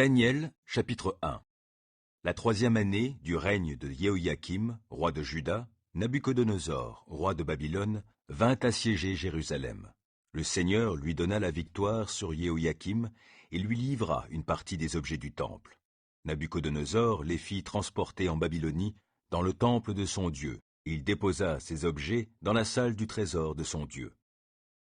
Daniel, chapitre 1. La troisième année du règne de Jéhoïakim, roi de Juda, Nabuchodonosor, roi de Babylone, vint assiéger Jérusalem. Le Seigneur lui donna la victoire sur Jéhoïakim et lui livra une partie des objets du temple. Nabuchodonosor les fit transporter en Babylonie, dans le temple de son Dieu, et il déposa ces objets dans la salle du trésor de son Dieu.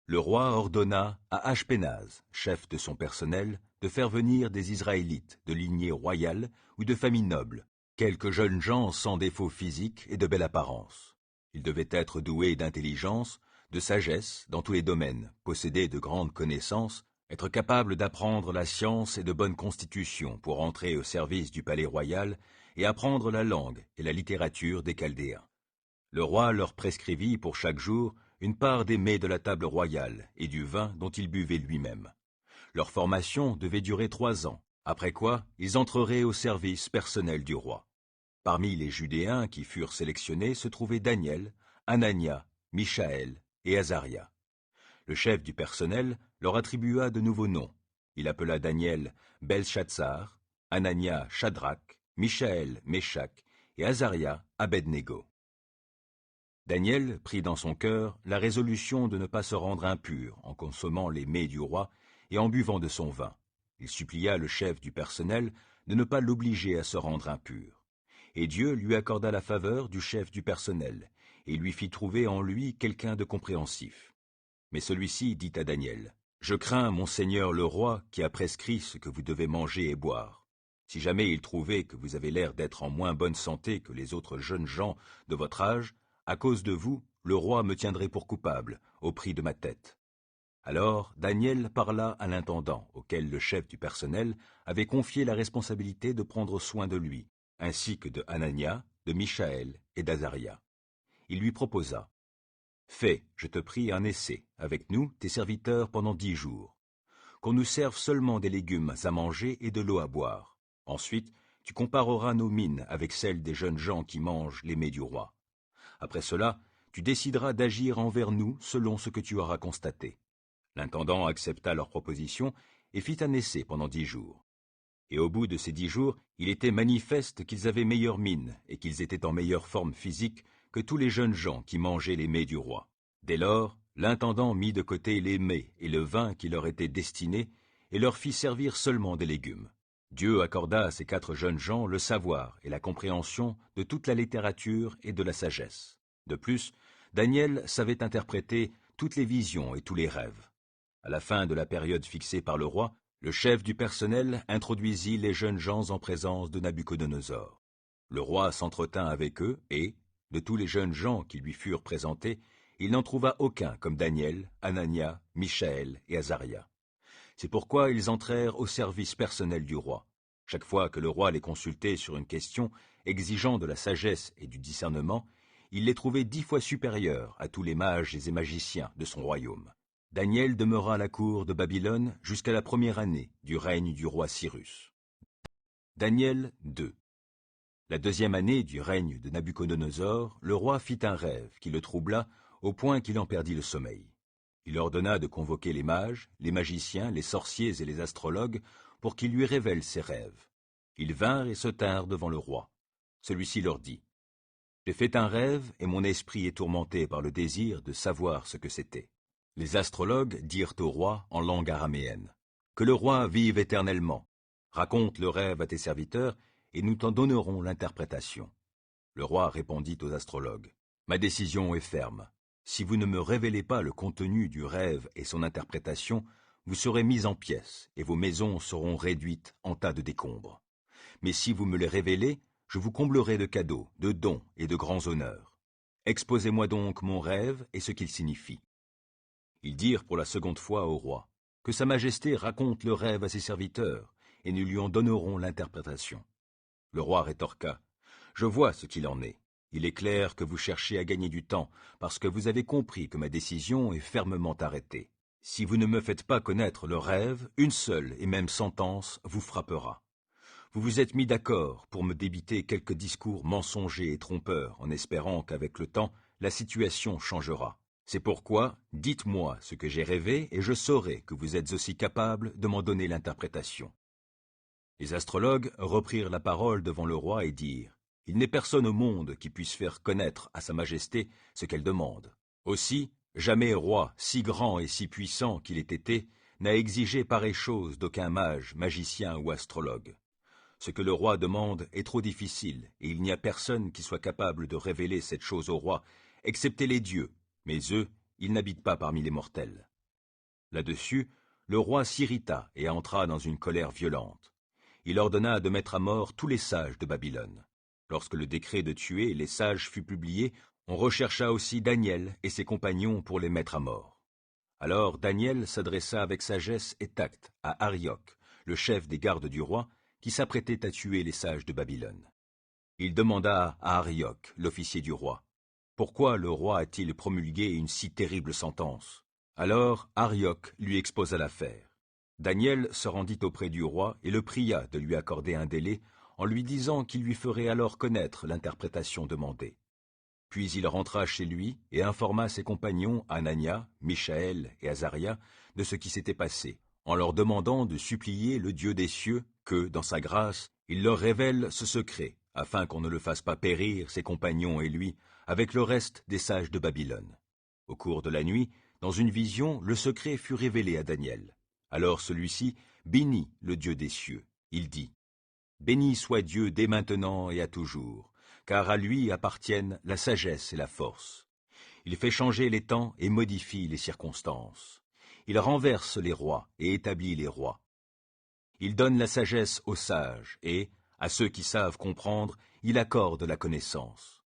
Le roi ordonna à Ashpenaz, chef de son personnel, de faire venir des Israélites de lignée royale ou de famille noble, quelques jeunes gens sans défaut physique et de belle apparence. Ils devaient être doués d'intelligence, de sagesse dans tous les domaines, posséder de grandes connaissances, être capables d'apprendre la science et de bonne constitution pour entrer au service du palais royal et apprendre la langue et la littérature des Chaldéens. Le roi leur prescrivit pour chaque jour une part des mets de la table royale et du vin dont ils buvaient lui-même. Leur formation devait durer 3 ans, après quoi ils entreraient au service personnel du roi. Parmi les Judéens qui furent sélectionnés se trouvaient Daniel, Anania, Mishaël et Azaria. Le chef du personnel leur attribua de nouveaux noms. Il appela Daniel Belshazzar, Anania Shadrach, Mishaël Meshach et Azaria Abednego. Daniel prit dans son cœur la résolution de ne pas se rendre impur en consommant les mets du roi et en buvant de son vin. Il supplia le chef du personnel de ne pas l'obliger à se rendre impur. Et Dieu lui accorda la faveur du chef du personnel, et lui fit trouver en lui quelqu'un de compréhensif. Mais celui-ci dit à Daniel, « Je crains mon seigneur le roi qui a prescrit ce que vous devez manger et boire. Si jamais il trouvait que vous avez l'air d'être en moins bonne santé que les autres jeunes gens de votre âge, à cause de vous, le roi me tiendrait pour coupable, au prix de ma tête. » Alors Daniel parla à l'intendant, auquel le chef du personnel avait confié la responsabilité de prendre soin de lui, ainsi que de Anania, de Mishaël et d'Azaria. Il lui proposa, « Fais, je te prie, un essai, avec nous, tes serviteurs, pendant 10 jours. Qu'on nous serve seulement des légumes à manger et de l'eau à boire. Ensuite, tu compareras nos mines avec celles des jeunes gens qui mangent les mets du roi. Après cela, tu décideras d'agir envers nous selon ce que tu auras constaté. » L'intendant accepta leur proposition et fit un essai pendant 10 jours. Et au bout de ces 10 jours, il était manifeste qu'ils avaient meilleure mine et qu'ils étaient en meilleure forme physique que tous les jeunes gens qui mangeaient les mets du roi. Dès lors, l'intendant mit de côté les mets et le vin qui leur étaient destinés et leur fit servir seulement des légumes. Dieu accorda à ces 4 jeunes gens le savoir et la compréhension de toute la littérature et de la sagesse. De plus, Daniel savait interpréter toutes les visions et tous les rêves. À la fin de la période fixée par le roi, le chef du personnel introduisit les jeunes gens en présence de Nabuchodonosor. Le roi s'entretint avec eux et, de tous les jeunes gens qui lui furent présentés, il n'en trouva aucun comme Daniel, Anania, Mishaël et Azaria. C'est pourquoi ils entrèrent au service personnel du roi. Chaque fois que le roi les consultait sur une question exigeant de la sagesse et du discernement, il les trouvait 10 fois supérieurs à tous les mages et magiciens de son royaume. Daniel demeura à la cour de Babylone jusqu'à la première année du règne du roi Cyrus. Daniel 2. La deuxième année du règne de Nabuchodonosor, le roi fit un rêve qui le troubla au point qu'il en perdit le sommeil. Il ordonna de convoquer les mages, les magiciens, les sorciers et les astrologues pour qu'ils lui révèlent ses rêves. Ils vinrent et se tinrent devant le roi. Celui-ci leur dit, « J'ai fait un rêve et mon esprit est tourmenté par le désir de savoir ce que c'était. » Les astrologues dirent au roi en langue araméenne, « Que le roi vive éternellement. Raconte le rêve à tes serviteurs et nous t'en donnerons l'interprétation. » Le roi répondit aux astrologues, « Ma décision est ferme. Si vous ne me révélez pas le contenu du rêve et son interprétation, vous serez mis en pièces et vos maisons seront réduites en tas de décombres. Mais si vous me les révélez, je vous comblerai de cadeaux, de dons et de grands honneurs. Exposez-moi donc mon rêve et ce qu'il signifie. » Ils dirent pour la seconde fois au roi, « Que sa majesté raconte le rêve à ses serviteurs, et nous lui en donnerons l'interprétation. » Le roi rétorqua, « Je vois ce qu'il en est. Il est clair que vous cherchez à gagner du temps, parce que vous avez compris que ma décision est fermement arrêtée. Si vous ne me faites pas connaître le rêve, une seule et même sentence vous frappera. Vous vous êtes mis d'accord pour me débiter quelques discours mensongers et trompeurs, en espérant qu'avec le temps, la situation changera. C'est pourquoi, dites-moi ce que j'ai rêvé et je saurai que vous êtes aussi capable de m'en donner l'interprétation. » Les astrologues reprirent la parole devant le roi et dirent « Il n'est personne au monde qui puisse faire connaître à sa majesté ce qu'elle demande. Aussi, jamais roi, si grand et si puissant qu'il ait été, n'a exigé pareille chose d'aucun mage, magicien ou astrologue. Ce que le roi demande est trop difficile, et il n'y a personne qui soit capable de révéler cette chose au roi, excepté les dieux, mais eux, ils n'habitent pas parmi les mortels. » Là-dessus, le roi s'irrita et entra dans une colère violente. Il ordonna de mettre à mort tous les sages de Babylone. Lorsque le décret de tuer les sages fut publié, on rechercha aussi Daniel et ses compagnons pour les mettre à mort. Alors Daniel s'adressa avec sagesse et tact à Arioc, le chef des gardes du roi, qui s'apprêtait à tuer les sages de Babylone. Il demanda à Arioc, l'officier du roi, « Pourquoi le roi a-t-il promulgué une si terrible sentence ?» Alors Arioc lui exposa l'affaire. Daniel se rendit auprès du roi et le pria de lui accorder un délai en lui disant qu'il lui ferait alors connaître l'interprétation demandée. Puis il rentra chez lui et informa ses compagnons Anania, Michaël et Azaria de ce qui s'était passé, en leur demandant de supplier le Dieu des cieux que, dans sa grâce, il leur révèle ce secret, afin qu'on ne le fasse pas périr, ses compagnons et lui, avec le reste des sages de Babylone. Au cours de la nuit, dans une vision, le secret fut révélé à Daniel. Alors celui-ci bénit le Dieu des cieux. Il dit « Béni soit Dieu dès maintenant et à toujours, car à lui appartiennent la sagesse et la force. Il fait changer les temps et modifie les circonstances. Il renverse les rois et établit les rois. Il donne la sagesse aux sages et, à ceux qui savent comprendre, il accorde la connaissance.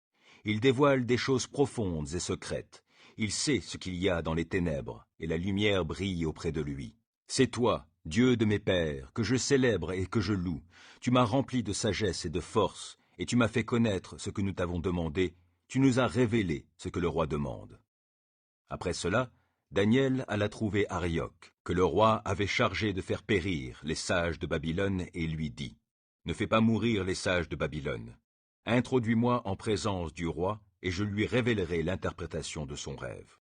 Il dévoile des choses profondes et secrètes. Il sait ce qu'il y a dans les ténèbres, et la lumière brille auprès de lui. C'est toi, Dieu de mes pères, que je célèbre et que je loue. Tu m'as rempli de sagesse et de force, et tu m'as fait connaître ce que nous t'avons demandé. Tu nous as révélé ce que le roi demande. » Après cela, Daniel alla trouver Arioc, que le roi avait chargé de faire périr les sages de Babylone, et lui dit « Ne fais pas mourir les sages de Babylone. Introduis-moi en présence du roi, et je lui révélerai l'interprétation de son rêve. »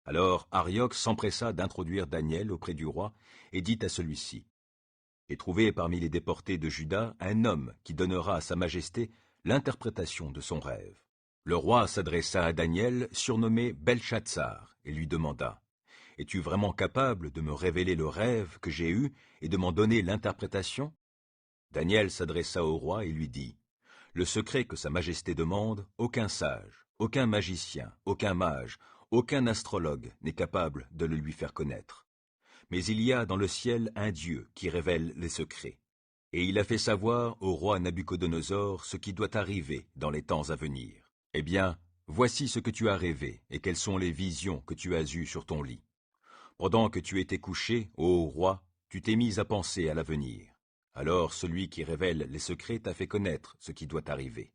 Alors Arioc s'empressa d'introduire Daniel auprès du roi, et dit à celui-ci « J'ai trouvé parmi les déportés de Juda un homme qui donnera à sa majesté l'interprétation de son rêve. » Le roi s'adressa à Daniel, surnommé Belchatsar, et lui demanda « Es-tu vraiment capable de me révéler le rêve que j'ai eu et de m'en donner l'interprétation ?» Daniel s'adressa au roi et lui dit « Le secret que sa majesté demande, aucun sage, aucun magicien, aucun mage, aucun astrologue n'est capable de le lui faire connaître. Mais il y a dans le ciel un Dieu qui révèle les secrets. Et il a fait savoir au roi Nabuchodonosor ce qui doit arriver dans les temps à venir. Eh bien, voici ce que tu as rêvé, et quelles sont les visions que tu as eues sur ton lit. Pendant que tu étais couché, ô roi, tu t'es mis à penser à l'avenir. Alors celui qui révèle les secrets t'a fait connaître ce qui doit arriver.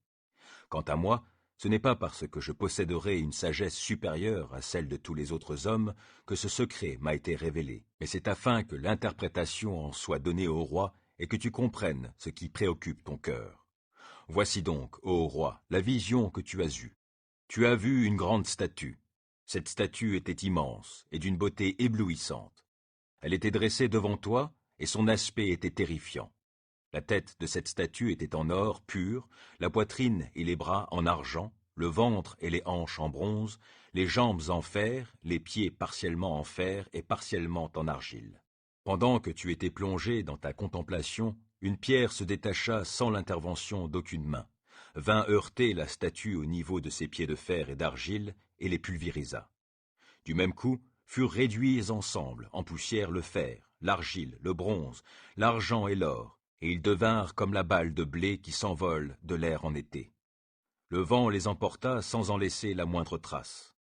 Quant à moi, ce n'est pas parce que je posséderai une sagesse supérieure à celle de tous les autres hommes que ce secret m'a été révélé, mais c'est afin que l'interprétation en soit donnée au roi et que tu comprennes ce qui préoccupe ton cœur. Voici donc, ô roi, la vision que tu as eue. Tu as vu une grande statue. Cette statue était immense et d'une beauté éblouissante. Elle était dressée devant toi et son aspect était terrifiant. La tête de cette statue était en or pur, la poitrine et les bras en argent, le ventre et les hanches en bronze, les jambes en fer, les pieds partiellement en fer et partiellement en argile. Pendant que tu étais plongé dans ta contemplation, une pierre se détacha sans l'intervention d'aucune main, vint heurter la statue au niveau de ses pieds de fer et d'argile et les pulvérisa. Du même coup, furent réduits ensemble en poussière le fer, l'argile, le bronze, l'argent et l'or, et ils devinrent comme la balle de blé qui s'envole de l'air en été. Le vent les emporta sans en laisser la moindre trace.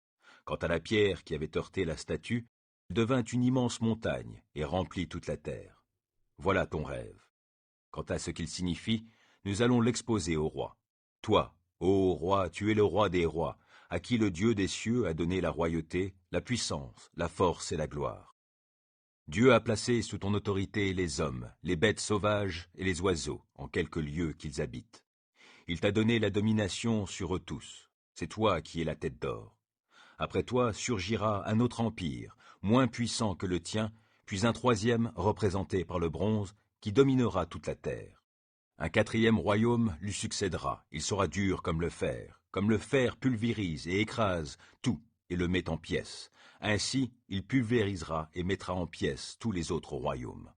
Quant à la pierre qui avait heurté la statue, elle devint une immense montagne et remplit toute la terre. Voilà ton rêve. Quant à ce qu'il signifie, nous allons l'exposer au roi. Toi, ô roi, tu es le roi des rois, à qui le Dieu des cieux a donné la royauté, la puissance, la force et la gloire. Dieu a placé sous ton autorité les hommes, les bêtes sauvages et les oiseaux, en quelque lieu qu'ils habitent. Il t'a donné la domination sur eux tous. C'est toi qui es la tête d'or. Après toi surgira un autre empire, moins puissant que le tien, puis un troisième représenté par le bronze, qui dominera toute la terre. Un quatrième royaume lui succédera, il sera dur comme le fer pulvérise et écrase tout et le met en pièces. Ainsi, il pulvérisera et mettra en pièces tous les autres royaumes.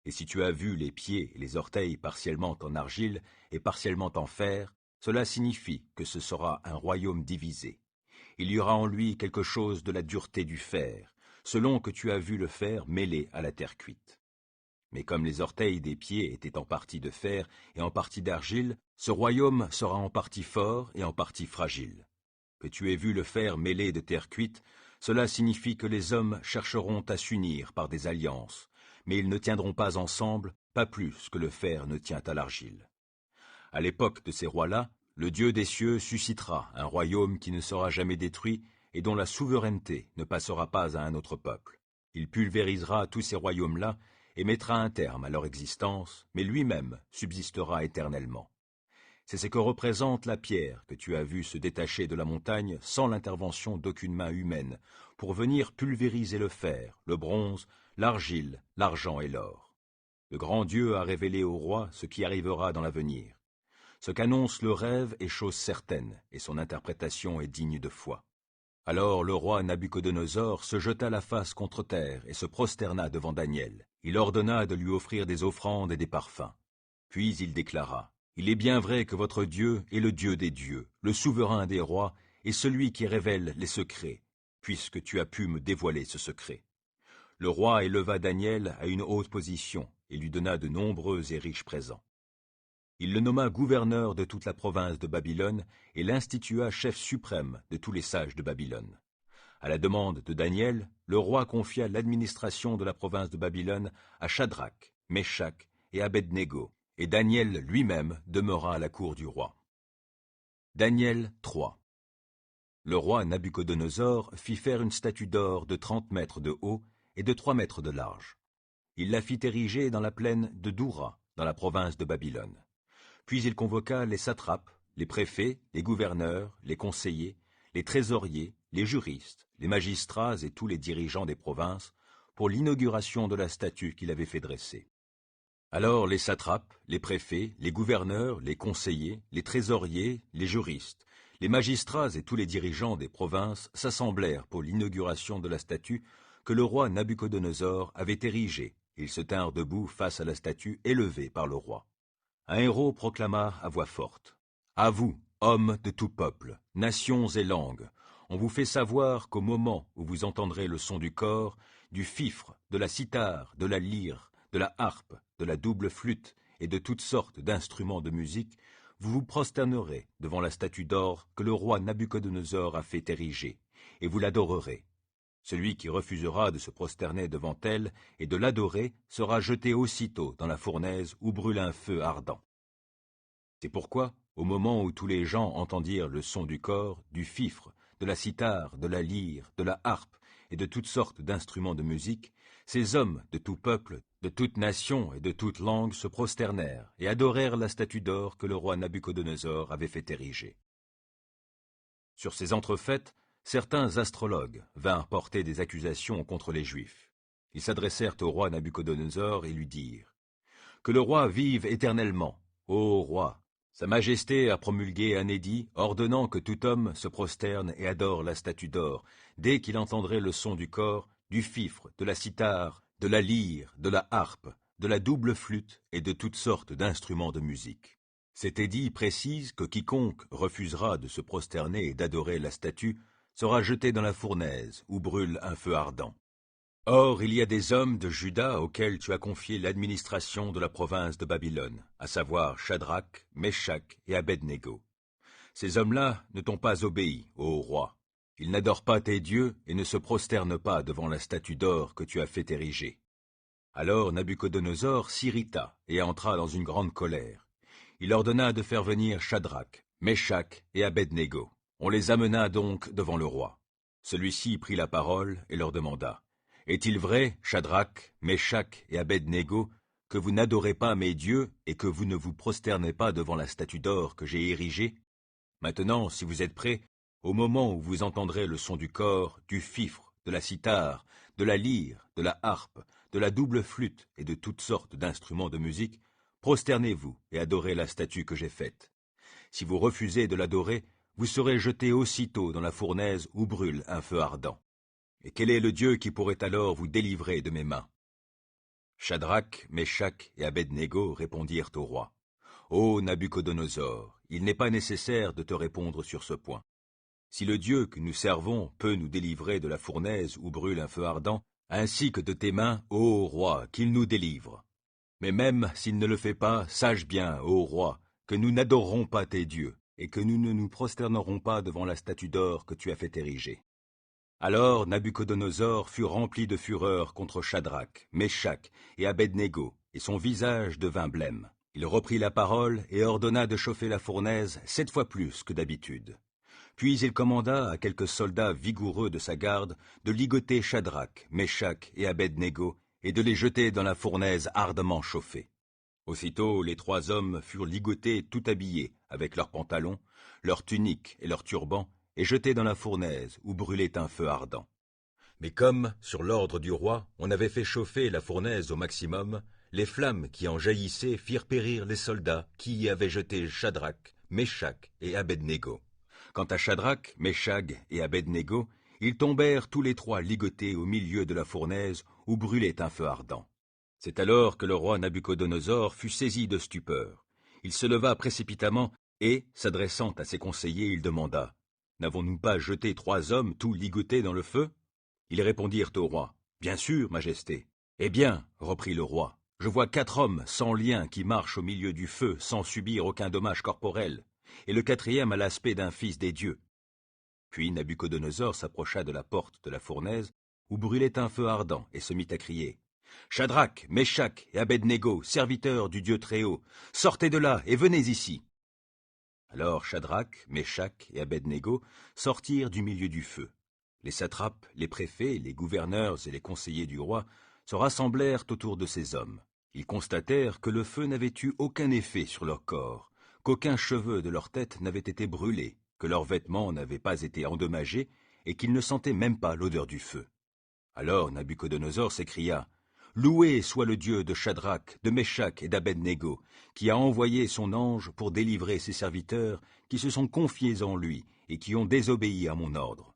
Et si tu as vu les pieds et les orteils partiellement en argile et partiellement en fer, cela signifie que ce sera un royaume divisé. Il y aura en lui quelque chose de la dureté du fer, selon que tu as vu le fer mêlé à la terre cuite. Mais comme les orteils des pieds étaient en partie de fer et en partie d'argile, ce royaume sera en partie fort et en partie fragile. Que tu aies vu le fer mêlé de terre cuite, cela signifie que les hommes chercheront à s'unir par des alliances, mais ils ne tiendront pas ensemble, pas plus que le fer ne tient à l'argile. À l'époque de ces rois-là, le Dieu des cieux suscitera un royaume qui ne sera jamais détruit et dont la souveraineté ne passera pas à un autre peuple. Il pulvérisera tous ces royaumes-là et mettra un terme à leur existence, mais lui-même subsistera éternellement. C'est ce que représente la pierre que tu as vue se détacher de la montagne sans l'intervention d'aucune main humaine, pour venir pulvériser le fer, le bronze, l'argile, l'argent et l'or. Le grand Dieu a révélé au roi ce qui arrivera dans l'avenir. Ce qu'annonce le rêve est chose certaine, et son interprétation est digne de foi. Alors le roi Nabuchodonosor se jeta la face contre terre et se prosterna devant Daniel. Il ordonna de lui offrir des offrandes et des parfums. Puis il déclara, « Il est bien vrai que votre Dieu est le Dieu des dieux, le souverain des rois, et celui qui révèle les secrets, puisque tu as pu me dévoiler ce secret. » Le roi éleva Daniel à une haute position et lui donna de nombreux et riches présents. Il le nomma gouverneur de toute la province de Babylone et l'institua chef suprême de tous les sages de Babylone. À la demande de Daniel, le roi confia l'administration de la province de Babylone à Shadrach, Meshach et Abednego, et Daniel lui-même demeura à la cour du roi. Daniel 3. Le roi Nabuchodonosor fit faire une statue d'or de 30 mètres de haut et de 3 mètres de large. Il la fit ériger dans la plaine de Doura, dans la province de Babylone. Puis il convoqua les satrapes, les préfets, les gouverneurs, les conseillers, les trésoriers, les juristes, les magistrats et tous les dirigeants des provinces pour l'inauguration de la statue qu'il avait fait dresser. Alors les satrapes, les préfets, les gouverneurs, les conseillers, les trésoriers, les juristes, les magistrats et tous les dirigeants des provinces s'assemblèrent pour l'inauguration de la statue que le roi Nabuchodonosor avait érigée. Ils se tinrent debout face à la statue élevée par le roi. Un héros proclama à voix forte, « À vous, hommes de tout peuple, nations et langues, on vous fait savoir qu'au moment où vous entendrez le son du cor, du fifre, de la cithare, de la lyre, de la harpe, de la double flûte et de toutes sortes d'instruments de musique, vous vous prosternerez devant la statue d'or que le roi Nabuchodonosor a fait ériger, et vous l'adorerez. Celui qui refusera de se prosterner devant elle et de l'adorer sera jeté aussitôt dans la fournaise où brûle un feu ardent. » C'est pourquoi, au moment où tous les gens entendirent le son du cor, du fifre, de la cithare, de la lyre, de la harpe et de toutes sortes d'instruments de musique, ces hommes de tout peuple, de toute nation et de toute langue se prosternèrent et adorèrent la statue d'or que le roi Nabuchodonosor avait fait ériger. Sur ces entrefaites, certains astrologues vinrent porter des accusations contre les Juifs. Ils s'adressèrent au roi Nabuchodonosor et lui dirent, « Que le roi vive éternellement, ô roi! Sa Majesté a promulgué un édit ordonnant que tout homme se prosterne et adore la statue d'or, dès qu'il entendrait le son du cor, du fifre, de la cithare, de la lyre, de la harpe, de la double flûte et de toutes sortes d'instruments de musique. Cet édit précise que quiconque refusera de se prosterner et d'adorer la statue sera jeté dans la fournaise où brûle un feu ardent. Or, il y a des hommes de Juda auxquels tu as confié l'administration de la province de Babylone, à savoir Shadrach, Meshach et Abednego. Ces hommes-là ne t'ont pas obéi, ô roi. Ils n'adorent pas tes dieux et ne se prosternent pas devant la statue d'or que tu as fait ériger. » Alors Nabuchodonosor s'irrita et entra dans une grande colère. Il ordonna de faire venir Shadrach, Meshach et Abednego. On les amena donc devant le roi. Celui-ci prit la parole et leur demanda, « Est-il vrai, Shadrach, Meshach et Abednego, que vous n'adorez pas mes dieux et que vous ne vous prosternez pas devant la statue d'or que j'ai érigée? Maintenant, si vous êtes prêts, au moment où vous entendrez le son du cor, du fifre, de la cithare, de la lyre, de la harpe, de la double flûte et de toutes sortes d'instruments de musique, prosternez-vous et adorez la statue que j'ai faite. Si vous refusez de l'adorer, vous serez jetés aussitôt dans la fournaise où brûle un feu ardent. Et quel est le Dieu qui pourrait alors vous délivrer de mes mains? Shadrach, Meshach et Abed-Négo répondirent au roi. Ô Nabuchodonosor, il n'est pas nécessaire de te répondre sur ce point. Si le Dieu que nous servons peut nous délivrer de la fournaise où brûle un feu ardent, ainsi que de tes mains, ô roi, qu'il nous délivre. Mais même s'il ne le fait pas, sache bien, ô roi, que nous n'adorerons pas tes dieux, et que nous ne nous prosternerons pas devant la statue d'or que tu as fait ériger. Alors Nabuchodonosor fut rempli de fureur contre Shadrach, Meshach et Abed-Négo, et son visage devint blême. Il reprit la parole et ordonna de chauffer la fournaise 7 fois plus que d'habitude. Puis il commanda à quelques soldats vigoureux de sa garde de ligoter Shadrach, Meshach et Abed-Négo et de les jeter dans la fournaise ardemment chauffée. Aussitôt les 3 hommes furent ligotés tout habillés, avec leurs pantalons, leurs tuniques et leurs turbans, et jetés dans la fournaise où brûlait un feu ardent. Mais comme, sur l'ordre du roi, on avait fait chauffer la fournaise au maximum, les flammes qui en jaillissaient firent périr les soldats qui y avaient jeté Shadrach, Meshach et Abed-Négo. Quant à Shadrach, Meshach et Abed-Négo, ils tombèrent tous les 3 ligotés au milieu de la fournaise où brûlait un feu ardent. C'est alors que le roi Nabuchodonosor fut saisi de stupeur. Il se leva précipitamment et, s'adressant à ses conseillers, il demanda « N'avons-nous pas jeté 3 hommes tout ligotés dans le feu ?» Ils répondirent au roi « Bien sûr, Majesté. » « Eh bien, reprit le roi, je vois 4 hommes sans lien qui marchent au milieu du feu sans subir aucun dommage corporel, et le 4e a l'aspect d'un fils des dieux. » Puis Nabuchodonosor s'approcha de la porte de la fournaise où brûlait un feu ardent et se mit à crier « Shadrach, Meshach et Abed-Négo, serviteurs du Dieu Très-Haut, sortez de là et venez ici !» Alors Shadrach, Meshach et Abed-Négo sortirent du milieu du feu. Les satrapes, les préfets, les gouverneurs et les conseillers du roi se rassemblèrent autour de ces hommes. Ils constatèrent que le feu n'avait eu aucun effet sur leur corps, qu'aucun cheveu de leur tête n'avait été brûlé, que leurs vêtements n'avaient pas été endommagés et qu'ils ne sentaient même pas l'odeur du feu. Alors Nabuchodonosor s'écria « Loué soit le Dieu de Shadrach, de Meshach et d'Abed-Négo, qui a envoyé son ange pour délivrer ses serviteurs qui se sont confiés en lui et qui ont désobéi à mon ordre.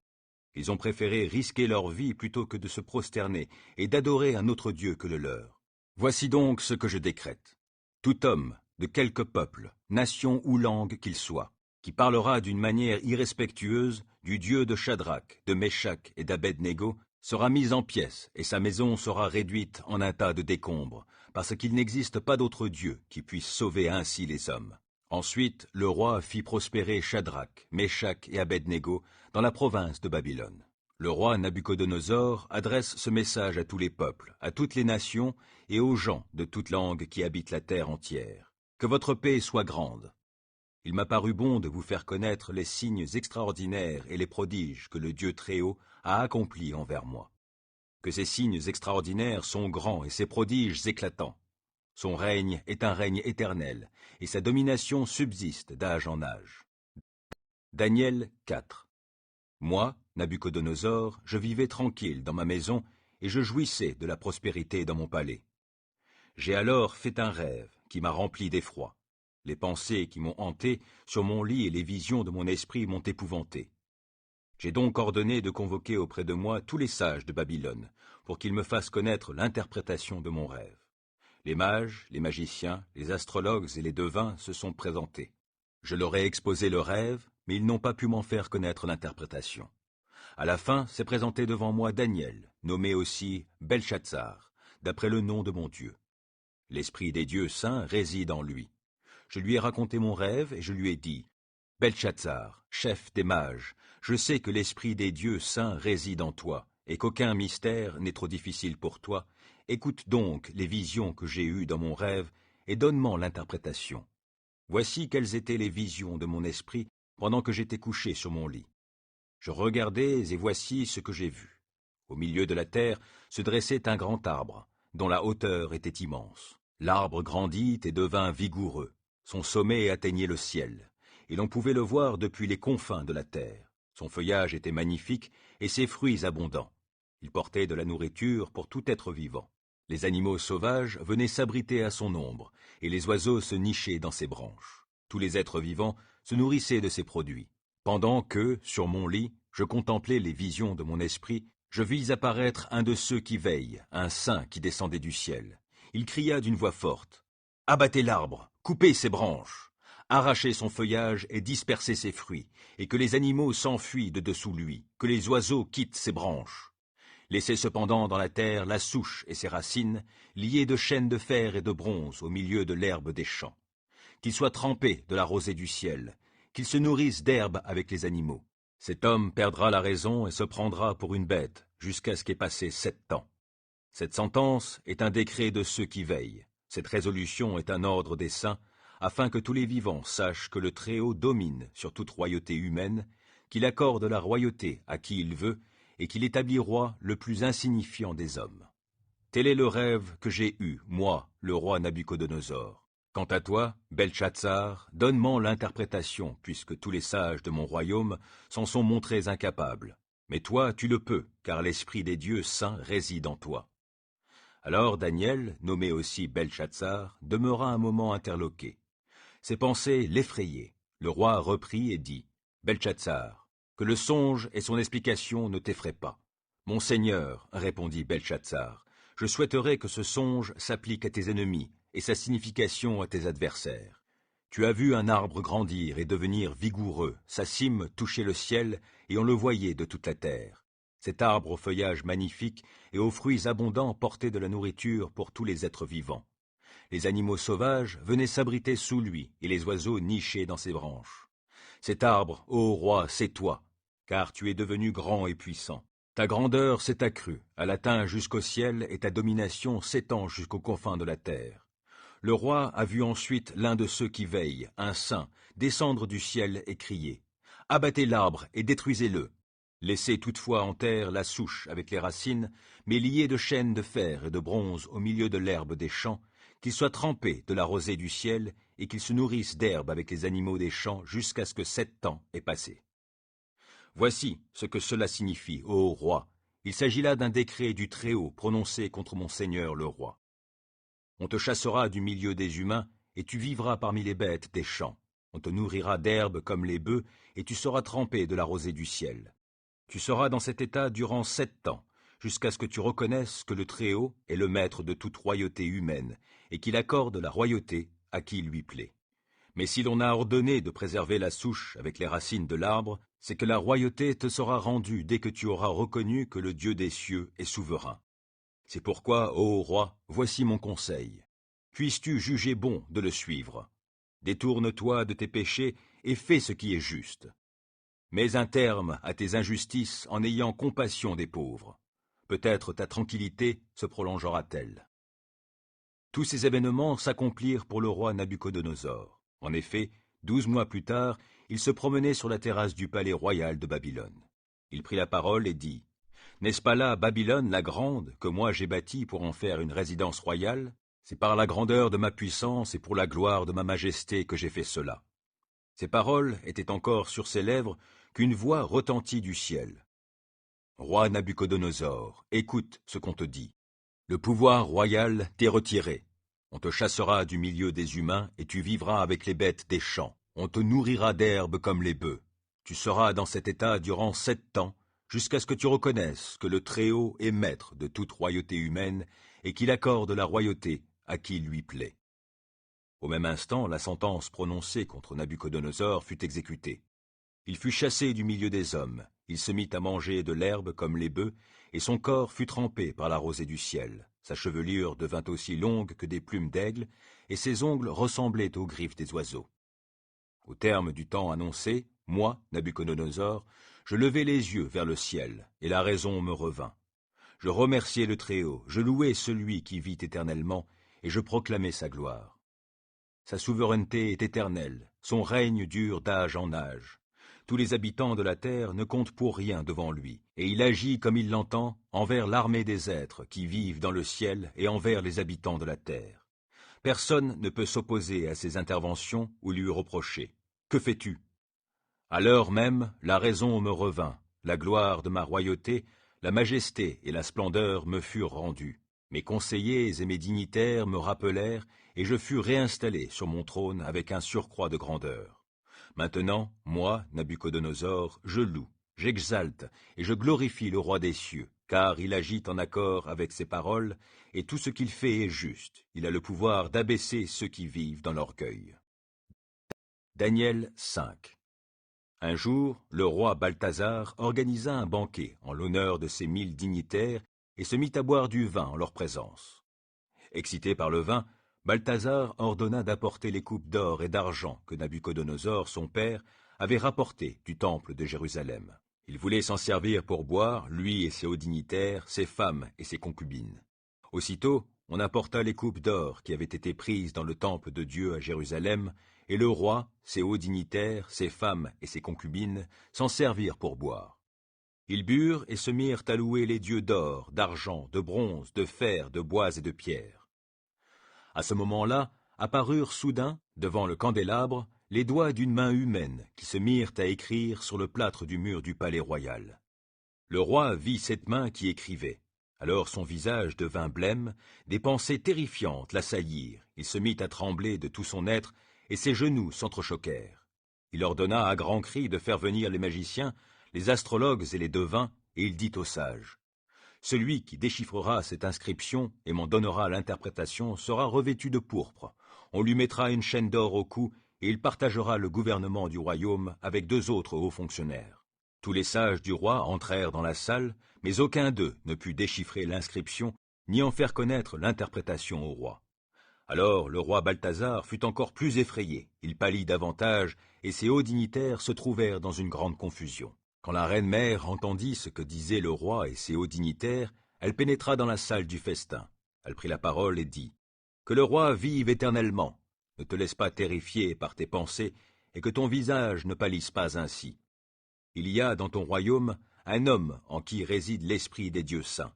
Ils ont préféré risquer leur vie plutôt que de se prosterner et d'adorer un autre Dieu que le leur. Voici donc ce que je décrète. Tout homme, de quelque peuple, nation ou langue qu'il soit, qui parlera d'une manière irrespectueuse du Dieu de Shadrach, de Meshach et d'Abed-Négo, sera mis en pièces et sa maison sera réduite en un tas de décombres, parce qu'il n'existe pas d'autre Dieu qui puisse sauver ainsi les hommes. Ensuite, le roi fit prospérer Shadrach, Meshach et Abed-Négo dans la province de Babylone. Le roi Nabuchodonosor adresse ce message à tous les peuples, à toutes les nations et aux gens de toute langue qui habitent la terre entière. Que votre paix soit grande. Il m'a paru bon de vous faire connaître les signes extraordinaires et les prodiges que le Dieu Très-Haut a accomplis envers moi. Que ces signes extraordinaires sont grands et ces prodiges éclatants. Son règne est un règne éternel, et sa domination subsiste d'âge en âge. Daniel 4. Moi, Nabuchodonosor, je vivais tranquille dans ma maison, et je jouissais de la prospérité dans mon palais. J'ai alors fait un rêve qui m'a rempli d'effroi. Les pensées qui m'ont hanté sur mon lit et les visions de mon esprit m'ont épouvanté. J'ai donc ordonné de convoquer auprès de moi tous les sages de Babylone, pour qu'ils me fassent connaître l'interprétation de mon rêve. Les mages, les magiciens, les astrologues et les devins se sont présentés. Je leur ai exposé le rêve, mais ils n'ont pas pu m'en faire connaître l'interprétation. À la fin, s'est présenté devant moi Daniel, nommé aussi Belchatsar, d'après le nom de mon Dieu. L'esprit des dieux saints réside en lui. Je lui ai raconté mon rêve et je lui ai dit « Belchatsar, chef des mages, je sais que l'esprit des dieux saints réside en toi, et qu'aucun mystère n'est trop difficile pour toi. Écoute donc les visions que j'ai eues dans mon rêve, et donne-m'en l'interprétation. Voici quelles étaient les visions de mon esprit pendant que j'étais couché sur mon lit. Je regardais, et voici ce que j'ai vu. Au milieu de la terre se dressait un grand arbre, dont la hauteur était immense. L'arbre grandit et devint vigoureux. Son sommet atteignait le ciel, et l'on pouvait le voir depuis les confins de la terre. Son feuillage était magnifique et ses fruits abondants. Il portait de la nourriture pour tout être vivant. Les animaux sauvages venaient s'abriter à son ombre, et les oiseaux se nichaient dans ses branches. Tous les êtres vivants se nourrissaient de ses produits. Pendant que, sur mon lit, je contemplais les visions de mon esprit, je vis apparaître un de ceux qui veillent, un saint qui descendait du ciel. Il cria d'une voix forte, « Abattez l'arbre, coupez ses branches, arrachez son feuillage et dispersez ses fruits, et que les animaux s'enfuient de dessous lui, que les oiseaux quittent ses branches. Laissez cependant dans la terre la souche et ses racines, liées de chaînes de fer et de bronze au milieu de l'herbe des champs. Qu'il soit trempé de la rosée du ciel, qu'il se nourrisse d'herbe avec les animaux. Cet homme perdra la raison et se prendra pour une bête, jusqu'à ce qu'ait passé 7 ans. Cette sentence est un décret de ceux qui veillent. Cette résolution est un ordre des saints, afin que tous les vivants sachent que le Très-Haut domine sur toute royauté humaine, qu'il accorde la royauté à qui il veut, et qu'il établit roi le plus insignifiant des hommes. Tel est le rêve que j'ai eu, moi, le roi Nabuchodonosor. Quant à toi, Belchatsar, donne-moi l'interprétation, puisque tous les sages de mon royaume s'en sont montrés incapables. Mais toi, tu le peux, car l'esprit des dieux saints réside en toi. Alors Daniel, nommé aussi Belchatsar, demeura un moment interloqué. Ses pensées l'effrayaient. Le roi reprit et dit, « Belchatsar, que le songe et son explication ne t'effraient pas. »« Mon seigneur, répondit Belchatsar, je souhaiterais que ce songe s'applique à tes ennemis et sa signification à tes adversaires. Tu as vu un arbre grandir et devenir vigoureux, sa cime toucher le ciel et on le voyait de toute la terre. Cet arbre au feuillage magnifique et aux fruits abondants portait de la nourriture pour tous les êtres vivants. Les animaux sauvages venaient s'abriter sous lui et les oiseaux nichaient dans ses branches. Cet arbre, ô roi, c'est toi, car tu es devenu grand et puissant. Ta grandeur s'est accrue, elle atteint jusqu'au ciel et ta domination s'étend jusqu'aux confins de la terre. Le roi a vu ensuite l'un de ceux qui veillent, un saint, descendre du ciel et crier « Abattez l'arbre et détruisez-le !» Laissez toutefois en terre la souche avec les racines, mais liez de chaînes de fer et de bronze au milieu de l'herbe des champs, qu'il soit trempé de la rosée du ciel et qu'il se nourrisse d'herbe avec les animaux des champs jusqu'à ce que 7 ans aient passé. Voici ce que cela signifie, ô roi. Il s'agit là d'un décret du Très-Haut prononcé contre mon seigneur le roi. On te chassera du milieu des humains et tu vivras parmi les bêtes des champs. On te nourrira d'herbe comme les bœufs et tu seras trempé de la rosée du ciel. Tu seras dans cet état durant 7 ans, jusqu'à ce que tu reconnaisses que le Très-Haut est le maître de toute royauté humaine, et qu'il accorde la royauté à qui il lui plaît. Mais si l'on a ordonné de préserver la souche avec les racines de l'arbre, c'est que la royauté te sera rendue dès que tu auras reconnu que le Dieu des cieux est souverain. C'est pourquoi, ô roi, voici mon conseil. Puisses-tu juger bon de le suivre. Détourne-toi de tes péchés et fais ce qui est juste. Mets un terme à tes injustices en ayant compassion des pauvres. Peut-être ta tranquillité se prolongera-t-elle. Tous ces événements s'accomplirent pour le roi Nabuchodonosor. En effet, 12 mois plus tard, il se promenait sur la terrasse du palais royal de Babylone. Il prit la parole et dit « N'est-ce pas là Babylone la grande, que moi j'ai bâtie pour en faire une résidence royale? C'est par la grandeur de ma puissance et pour la gloire de ma majesté que j'ai fait cela. » Ces paroles étaient encore sur ses lèvres qu'une voix retentit du ciel. « Roi Nabuchodonosor, écoute ce qu'on te dit. Le pouvoir royal t'est retiré. On te chassera du milieu des humains et tu vivras avec les bêtes des champs. On te nourrira d'herbe comme les bœufs. Tu seras dans cet état durant 7 ans, jusqu'à ce que tu reconnaisses que le Très-Haut est maître de toute royauté humaine et qu'il accorde la royauté à qui lui plaît. » Au même instant, la sentence prononcée contre Nabuchodonosor fut exécutée. Il fut chassé du milieu des hommes, il se mit à manger de l'herbe comme les bœufs, et son corps fut trempé par la rosée du ciel. Sa chevelure devint aussi longue que des plumes d'aigle, et ses ongles ressemblaient aux griffes des oiseaux. Au terme du temps annoncé, moi, Nabuchodonosor, je levai les yeux vers le ciel, et la raison me revint. Je remerciai le Très-Haut, je louai celui qui vit éternellement, et je proclamai sa gloire. Sa souveraineté est éternelle, son règne dure d'âge en âge. Tous les habitants de la terre ne comptent pour rien devant lui, et il agit comme il l'entend envers l'armée des êtres qui vivent dans le ciel et envers les habitants de la terre. Personne ne peut s'opposer à ses interventions ou lui reprocher. Que fais-tu? À l'heure même, la raison me revint, la gloire de ma royauté, la majesté et la splendeur me furent rendues. Mes conseillers et mes dignitaires me rappelèrent, et je fus réinstallé sur mon trône avec un surcroît de grandeur. Maintenant, moi, Nabuchodonosor, je loue, j'exalte et je glorifie le roi des cieux, car il agit en accord avec ses paroles, et tout ce qu'il fait est juste. Il a le pouvoir d'abaisser ceux qui vivent dans l'orgueil. Daniel 5. Un jour, le roi Balthazar organisa un banquet en l'honneur de ses 1000 dignitaires et se mit à boire du vin en leur présence. Excité par le vin, Balthazar ordonna d'apporter les coupes d'or et d'argent que Nabuchodonosor, son père, avait rapportées du temple de Jérusalem. Il voulait s'en servir pour boire, lui et ses hauts dignitaires, ses femmes et ses concubines. Aussitôt, on apporta les coupes d'or qui avaient été prises dans le temple de Dieu à Jérusalem, et le roi, ses hauts dignitaires, ses femmes et ses concubines s'en servirent pour boire. Ils burent et se mirent à louer les dieux d'or, d'argent, de bronze, de fer, de bois et de pierre. À ce moment-là, apparurent soudain, devant le candélabre, les doigts d'une main humaine qui se mirent à écrire sur le plâtre du mur du palais royal. Le roi vit cette main qui écrivait. Alors son visage devint blême, des pensées terrifiantes l'assaillirent, il se mit à trembler de tout son être, et ses genoux s'entrechoquèrent. Il ordonna à grands cris de faire venir les magiciens, les astrologues et les devins, et il dit aux sages, « Celui qui déchiffrera cette inscription et m'en donnera l'interprétation sera revêtu de pourpre. On lui mettra une chaîne d'or au cou, et il partagera le gouvernement du royaume avec 2 autres hauts fonctionnaires. » Tous les sages du roi entrèrent dans la salle, mais aucun d'eux ne put déchiffrer l'inscription, ni en faire connaître l'interprétation au roi. Alors le roi Balthazar fut encore plus effrayé, il pâlit davantage, et ses hauts dignitaires se trouvèrent dans une grande confusion. Quand la reine-mère entendit ce que disaient le roi et ses hauts dignitaires, elle pénétra dans la salle du festin. Elle prit la parole et dit, « Que le roi vive éternellement. Ne te laisse pas terrifier par tes pensées, et que ton visage ne pâlisse pas ainsi. Il y a dans ton royaume un homme en qui réside l'esprit des dieux saints.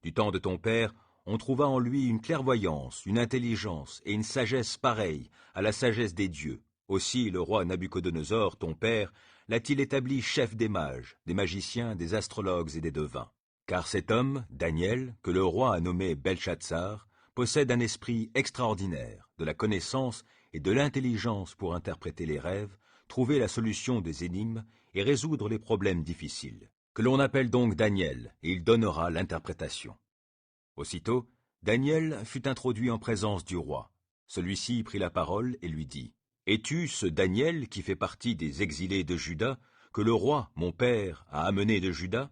Du temps de ton père, on trouva en lui une clairvoyance, une intelligence et une sagesse pareilles à la sagesse des dieux. Aussi le roi Nabuchodonosor, ton père, l'a-t-il établi chef des mages, des magiciens, des astrologues et des devins. Car cet homme, Daniel, que le roi a nommé Belchatsar, possède un esprit extraordinaire, de la connaissance et de l'intelligence pour interpréter les rêves, trouver la solution des énigmes et résoudre les problèmes difficiles. Que l'on appelle donc Daniel, et il donnera l'interprétation. Aussitôt, Daniel fut introduit en présence du roi. Celui-ci prit la parole et lui dit, « Es-tu ce Daniel qui fait partie des exilés de Juda, que le roi, mon père, a amené de Juda?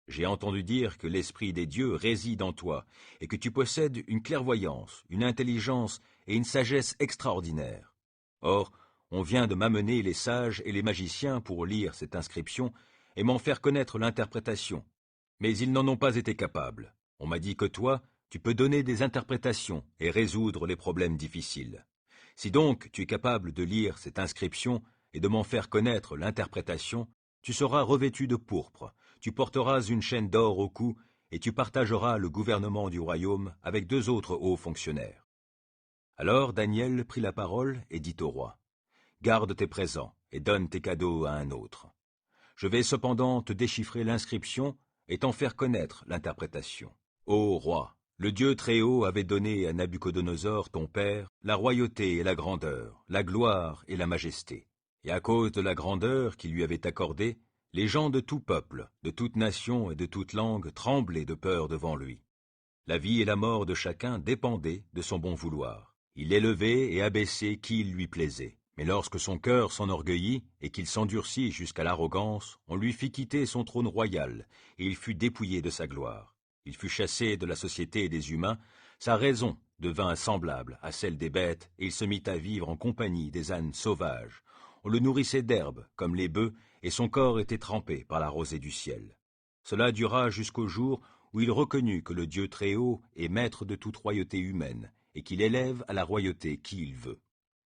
J'ai entendu dire que l'esprit des dieux réside en toi, et que tu possèdes une clairvoyance, une intelligence et une sagesse extraordinaires. Or, on vient de m'amener les sages et les magiciens pour lire cette inscription et m'en faire connaître l'interprétation. Mais ils n'en ont pas été capables. On m'a dit que toi, tu peux donner des interprétations et résoudre les problèmes difficiles. Si donc tu es capable de lire cette inscription et de m'en faire connaître l'interprétation, tu seras revêtu de pourpre, tu porteras une chaîne d'or au cou et tu partageras le gouvernement du royaume avec 2 autres hauts fonctionnaires. » Alors Daniel prit la parole et dit au roi, « Garde tes présents et donne tes cadeaux à un autre. Je vais cependant te déchiffrer l'inscription et t'en faire connaître l'interprétation. Ô roi, le Dieu Très-Haut avait donné à Nabuchodonosor, ton père, la royauté et la grandeur, la gloire et la majesté. Et à cause de la grandeur qu'il lui avait accordée, les gens de tout peuple, de toute nation et de toute langue tremblaient de peur devant lui. La vie et la mort de chacun dépendaient de son bon vouloir. Il élevait et abaissait qui il lui plaisait. Mais lorsque son cœur s'enorgueillit et qu'il s'endurcit jusqu'à l'arrogance, on lui fit quitter son trône royal, et il fut dépouillé de sa gloire. Il fut chassé de la société des humains, sa raison devint semblable à celle des bêtes, et il se mit à vivre en compagnie des ânes sauvages. On le nourrissait d'herbes, comme les bœufs, et son corps était trempé par la rosée du ciel. Cela dura jusqu'au jour où il reconnut que le Dieu Très-Haut est maître de toute royauté humaine, et qu'il élève à la royauté qui il veut.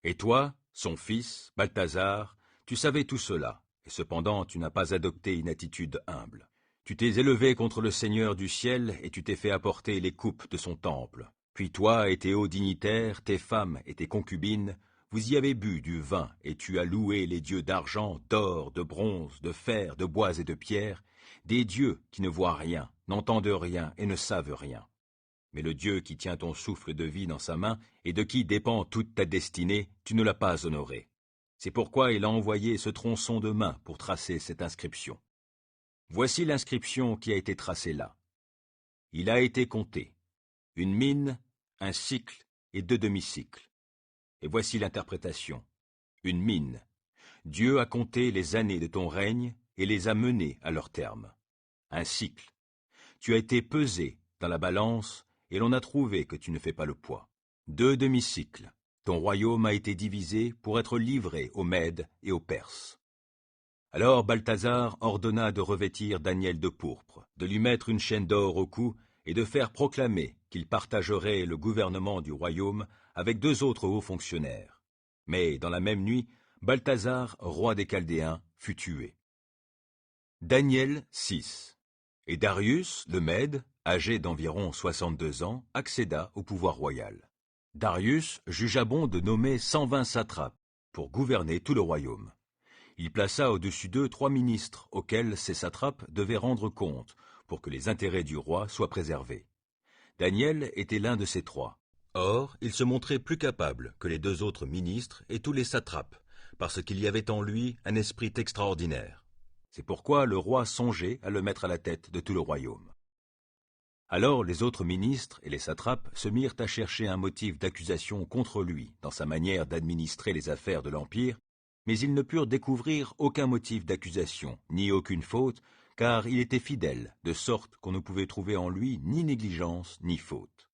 Et toi, son fils, Balthazar, tu savais tout cela, et cependant tu n'as pas adopté une attitude humble. Tu t'es élevé contre le Seigneur du ciel, et tu t'es fait apporter les coupes de son temple. Puis toi et tes hauts dignitaires, tes femmes et tes concubines, vous y avez bu du vin, et tu as loué les dieux d'argent, d'or, de bronze, de fer, de bois et de pierre, des dieux qui ne voient rien, n'entendent rien et ne savent rien. Mais le Dieu qui tient ton souffle de vie dans sa main et de qui dépend toute ta destinée, tu ne l'as pas honoré. C'est pourquoi il a envoyé ce tronçon de main pour tracer cette inscription. Voici l'inscription qui a été tracée là. Il a été compté. Une mine, un cycle et 2 demi-cycles. Et voici l'interprétation. Une mine. Dieu a compté les années de ton règne et les a menées à leur terme. Un cycle. Tu as été pesé dans la balance et l'on a trouvé que tu ne fais pas le poids. 2 demi-cycles. Ton royaume a été divisé pour être livré aux Mèdes et aux Perses. Alors Balthazar ordonna de revêtir Daniel de pourpre, de lui mettre une chaîne d'or au cou et de faire proclamer qu'il partagerait le gouvernement du royaume avec 2 autres hauts fonctionnaires. Mais dans la même nuit, Balthazar, roi des Chaldéens, fut tué. Daniel 6. Et Darius, le Mède, âgé d'environ 62 ans, accéda au pouvoir royal. Darius jugea bon de nommer 120 satrapes pour gouverner tout le royaume. Il plaça au-dessus d'eux 3 ministres auxquels ces satrapes devaient rendre compte pour que les intérêts du roi soient préservés. Daniel était l'un de ces 3. Or, il se montrait plus capable que les 2 autres ministres et tous les satrapes, parce qu'il y avait en lui un esprit extraordinaire. C'est pourquoi le roi songeait à le mettre à la tête de tout le royaume. Alors les autres ministres et les satrapes se mirent à chercher un motif d'accusation contre lui dans sa manière d'administrer les affaires de l'Empire, mais ils ne purent découvrir aucun motif d'accusation, ni aucune faute, car il était fidèle, de sorte qu'on ne pouvait trouver en lui ni négligence ni faute.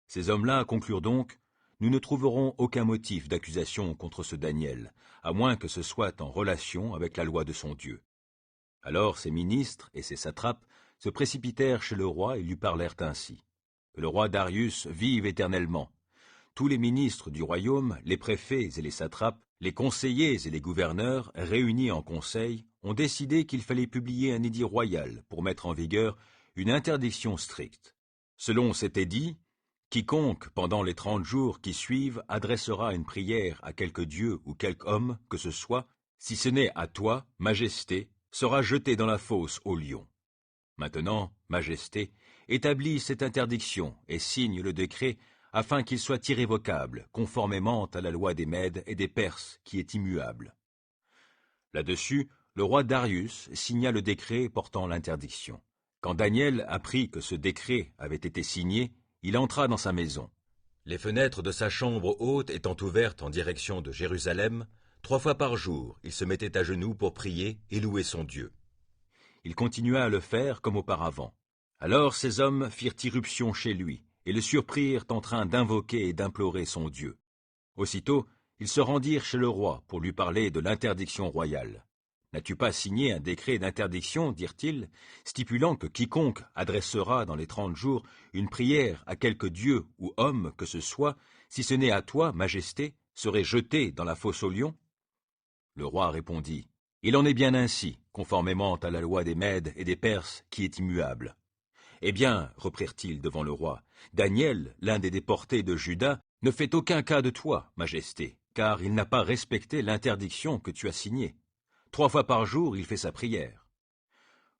Ces hommes-là conclurent donc: nous ne trouverons aucun motif d'accusation contre ce Daniel, à moins que ce soit en relation avec la loi de son Dieu. Alors ces ministres et ces satrapes se précipitèrent chez le roi et lui parlèrent ainsi: que le roi Darius vive éternellement. Tous les ministres du royaume, les préfets et les satrapes, les conseillers et les gouverneurs, réunis en conseil, ont décidé qu'il fallait publier un édit royal pour mettre en vigueur une interdiction stricte. Selon cet édit, quiconque, pendant les 30 jours qui suivent, adressera une prière à quelque dieu ou quelque homme que ce soit, si ce n'est à toi, Majesté, sera jeté dans la fosse aux lions. Maintenant, Majesté, établis cette interdiction et signe le décret afin qu'il soit irrévocable, conformément à la loi des Mèdes et des Perses, qui est immuable. Là-dessus, le roi Darius signa le décret portant l'interdiction. Quand Daniel apprit que ce décret avait été signé, il entra dans sa maison. Les fenêtres de sa chambre haute étant ouvertes en direction de Jérusalem, 3 fois par jour, il se mettait à genoux pour prier et louer son Dieu. Il continua à le faire comme auparavant. Alors ces hommes firent irruption chez lui et le surprirent en train d'invoquer et d'implorer son Dieu. Aussitôt, ils se rendirent chez le roi pour lui parler de l'interdiction royale. « N'as-tu pas signé un décret d'interdiction, dirent-ils, stipulant que quiconque adressera dans les 30 jours une prière à quelque dieu ou homme que ce soit, si ce n'est à toi, Majesté, serait jeté dans la fosse aux lions ?» Le roi répondit: « Il en est bien ainsi, conformément à la loi des Mèdes et des Perses qui est immuable. » « Eh bien, reprirent-ils devant le roi, Daniel, l'un des déportés de Juda, ne fait aucun cas de toi, Majesté, car il n'a pas respecté l'interdiction que tu as signée. 3 fois par jour, il fait sa prière. »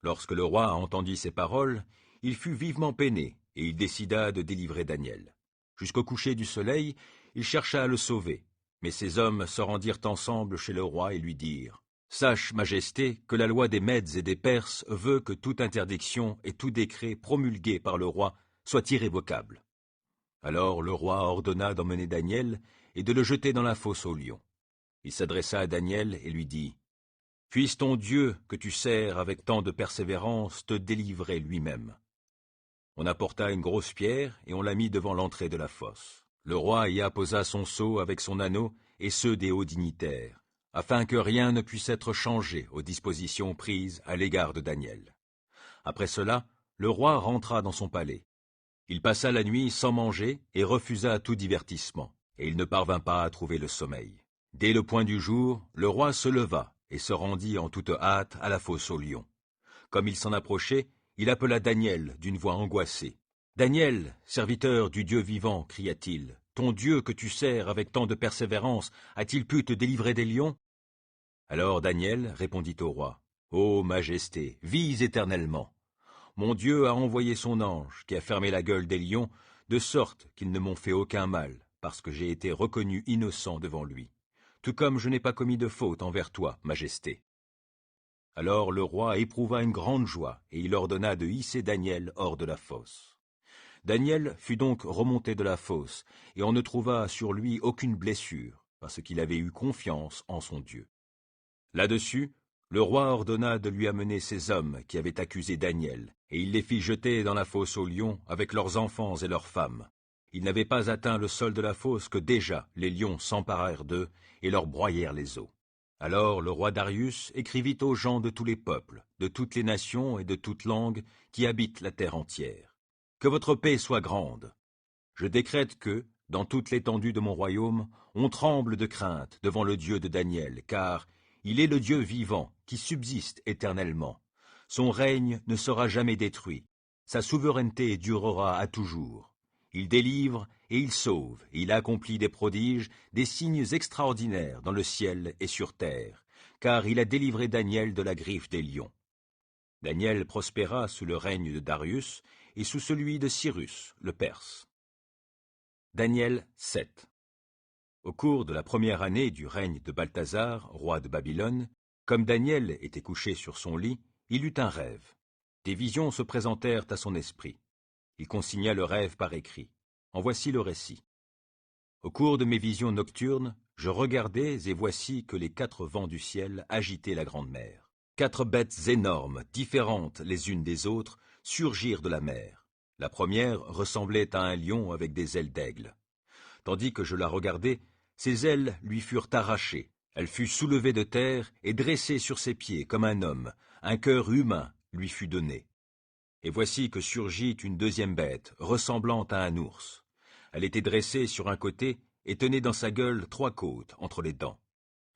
Lorsque le roi entendit ces paroles, il fut vivement peiné, et il décida de délivrer Daniel. Jusqu'au coucher du soleil, il chercha à le sauver, mais ces hommes se rendirent ensemble chez le roi et lui dirent: « Sache, Majesté, que la loi des Mèdes et des Perses veut que toute interdiction et tout décret promulgué par le roi soit irrévocable. » Alors le roi ordonna d'emmener Daniel et de le jeter dans la fosse aux lions. Il s'adressa à Daniel et lui dit: « Puisse ton Dieu, que tu sers avec tant de persévérance, te délivrer lui-même. » On apporta une grosse pierre et on la mit devant l'entrée de la fosse. Le roi y apposa son sceau avec son anneau et ceux des hauts dignitaires, afin que rien ne puisse être changé aux dispositions prises à l'égard de Daniel. Après cela, le roi rentra dans son palais. Il passa la nuit sans manger et refusa tout divertissement, et il ne parvint pas à trouver le sommeil. Dès le point du jour, le roi se leva et se rendit en toute hâte à la fosse aux lions. Comme il s'en approchait, il appela Daniel d'une voix angoissée. « Daniel, serviteur du Dieu vivant, cria-t-il, ton Dieu que tu sers avec tant de persévérance a-t-il pu te délivrer des lions ?» Alors Daniel répondit au roi: « Ô Majesté, vis éternellement. mon Dieu a envoyé son ange, qui a fermé la gueule des lions, de sorte qu'ils ne m'ont fait aucun mal, parce que j'ai été reconnu innocent devant lui, tout comme je n'ai pas commis de faute envers toi, Majesté. » Alors le roi éprouva une grande joie, et il ordonna de hisser Daniel hors de la fosse. Daniel fut donc remonté de la fosse, et on ne trouva sur lui aucune blessure, parce qu'il avait eu confiance en son Dieu. Là-dessus, le roi ordonna de lui amener ces hommes qui avaient accusé Daniel, et il les fit jeter dans la fosse aux lions avec leurs enfants et leurs femmes. Ils n'avaient pas atteint le sol de la fosse que déjà les lions s'emparèrent d'eux et leur broyèrent les os. Alors le roi Darius écrivit aux gens de tous les peuples, de toutes les nations et de toutes langues qui habitent la terre entière. Que votre paix soit grande. Je décrète que, dans toute l'étendue de mon royaume, on tremble de crainte devant le Dieu de Daniel, car il est le Dieu vivant qui subsiste éternellement. Son règne ne sera jamais détruit. Sa souveraineté durera à toujours. Il délivre et il sauve, et il accomplit des prodiges, des signes extraordinaires dans le ciel et sur terre, car il a délivré Daniel de la griffe des lions. Daniel prospéra sous le règne de Darius et sous celui de Cyrus, le Perse. Daniel 7. Au cours de la première année du règne de Balthazar, roi de Babylone, comme Daniel était couché sur son lit, il eut un rêve. Des visions se présentèrent à son esprit. Il consigna le rêve par écrit. En voici le récit. Au cours de mes visions nocturnes, je regardais et voici que les 4 vents du ciel agitaient la grande mer. 4 bêtes énormes, différentes les unes des autres, surgirent de la mer. La première ressemblait à un lion avec des ailes d'aigle. Tandis que je la regardais, ses ailes lui furent arrachées. Elle fut soulevée de terre et dressée sur ses pieds comme un homme. Un cœur humain lui fut donné. Et voici que surgit une deuxième bête, ressemblant à un ours. Elle était dressée sur un côté et tenait dans sa gueule 3 côtes entre les dents.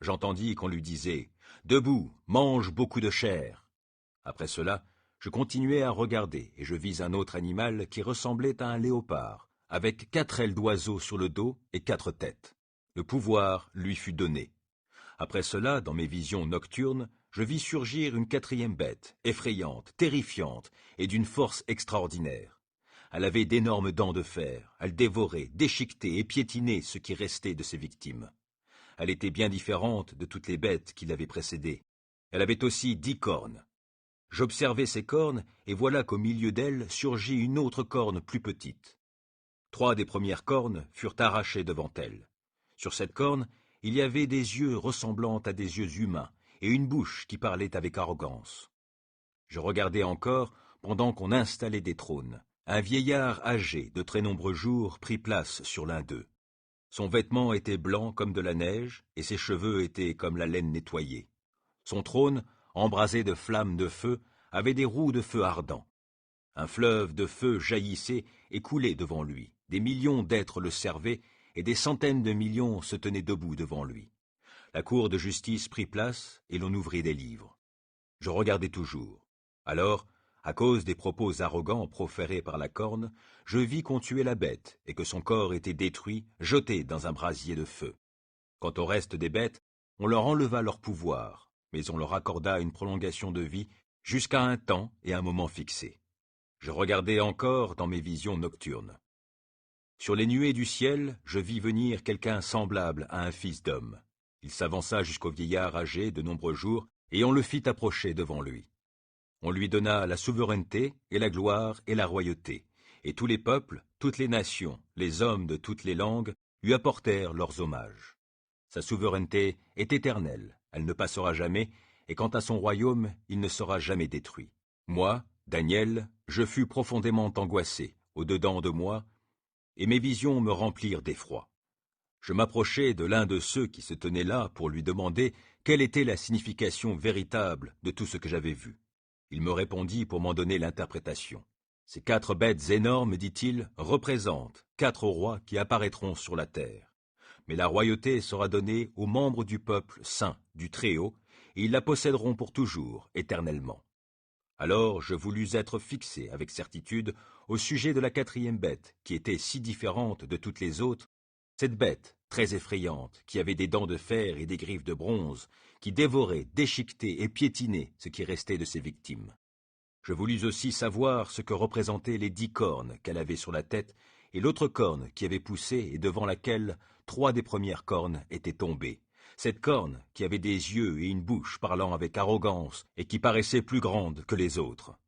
J'entendis qu'on lui disait « Debout, mange beaucoup de chair !» Après cela, je continuai à regarder et je vis un autre animal qui ressemblait à un léopard, avec 4 ailes d'oiseau sur le dos et 4 têtes. Le pouvoir lui fut donné. Après cela, dans mes visions nocturnes, je vis surgir une 4e bête, effrayante, terrifiante et d'une force extraordinaire. Elle avait d'énormes dents de fer, elle dévorait, déchiquetait et piétinait ce qui restait de ses victimes. Elle était bien différente de toutes les bêtes qui l'avaient précédée. Elle avait aussi 10 cornes. J'observai ces cornes, et voilà qu'au milieu d'elles surgit une autre corne plus petite. 3 des premières cornes furent arrachées devant elle. Sur cette corne, il y avait des yeux ressemblant à des yeux humains, et une bouche qui parlait avec arrogance. Je regardais encore, pendant qu'on installait des trônes. Un vieillard âgé de très nombreux jours prit place sur l'un d'eux. Son vêtement était blanc comme de la neige, et ses cheveux étaient comme la laine nettoyée. Son trône, embrasé de flammes de feu, avait des roues de feu ardent. Un fleuve de feu jaillissait et coulait devant lui. Des millions d'êtres le servaient, et des centaines de millions se tenaient debout devant lui. La cour de justice prit place, et l'on ouvrit des livres. Je regardais toujours. Alors, à cause des propos arrogants proférés par la corne, je vis qu'on tuait la bête, et que son corps était détruit, jeté dans un brasier de feu. Quant au reste des bêtes, on leur enleva leur pouvoir, mais on leur accorda une prolongation de vie jusqu'à un temps et un moment fixés. Je regardais encore dans mes visions nocturnes. Sur les nuées du ciel, je vis venir quelqu'un semblable à un fils d'homme. Il s'avança jusqu'au vieillard âgé de nombreux jours, et on le fit approcher devant lui. On lui donna la souveraineté et la gloire et la royauté, et tous les peuples, toutes les nations, les hommes de toutes les langues, lui apportèrent leurs hommages. Sa souveraineté est éternelle, elle ne passera jamais, et quant à son royaume, il ne sera jamais détruit. Moi, Daniel, je fus profondément angoissé, au-dedans de moi, et mes visions me remplirent d'effroi. Je m'approchai de l'un de ceux qui se tenaient là pour lui demander quelle était la signification véritable de tout ce que j'avais vu. Il me répondit pour m'en donner l'interprétation. Ces 4 bêtes énormes, dit-il, représentent 4 rois qui apparaîtront sur la terre. Mais la royauté sera donnée aux membres du peuple saint, du Très-Haut, et ils la posséderont pour toujours, éternellement. Alors je voulus être fixé avec certitude au sujet de la 4e bête, qui était si différente de toutes les autres, cette bête, très effrayante, qui avait des dents de fer et des griffes de bronze, qui dévorait, déchiquetait et piétinait ce qui restait de ses victimes. Je voulus aussi savoir ce que représentaient les 10 cornes qu'elle avait sur la tête et l'autre corne qui avait poussé et devant laquelle 3 des premières cornes étaient tombées. Cette corne qui avait des yeux et une bouche parlant avec arrogance et qui paraissait plus grande que les autres.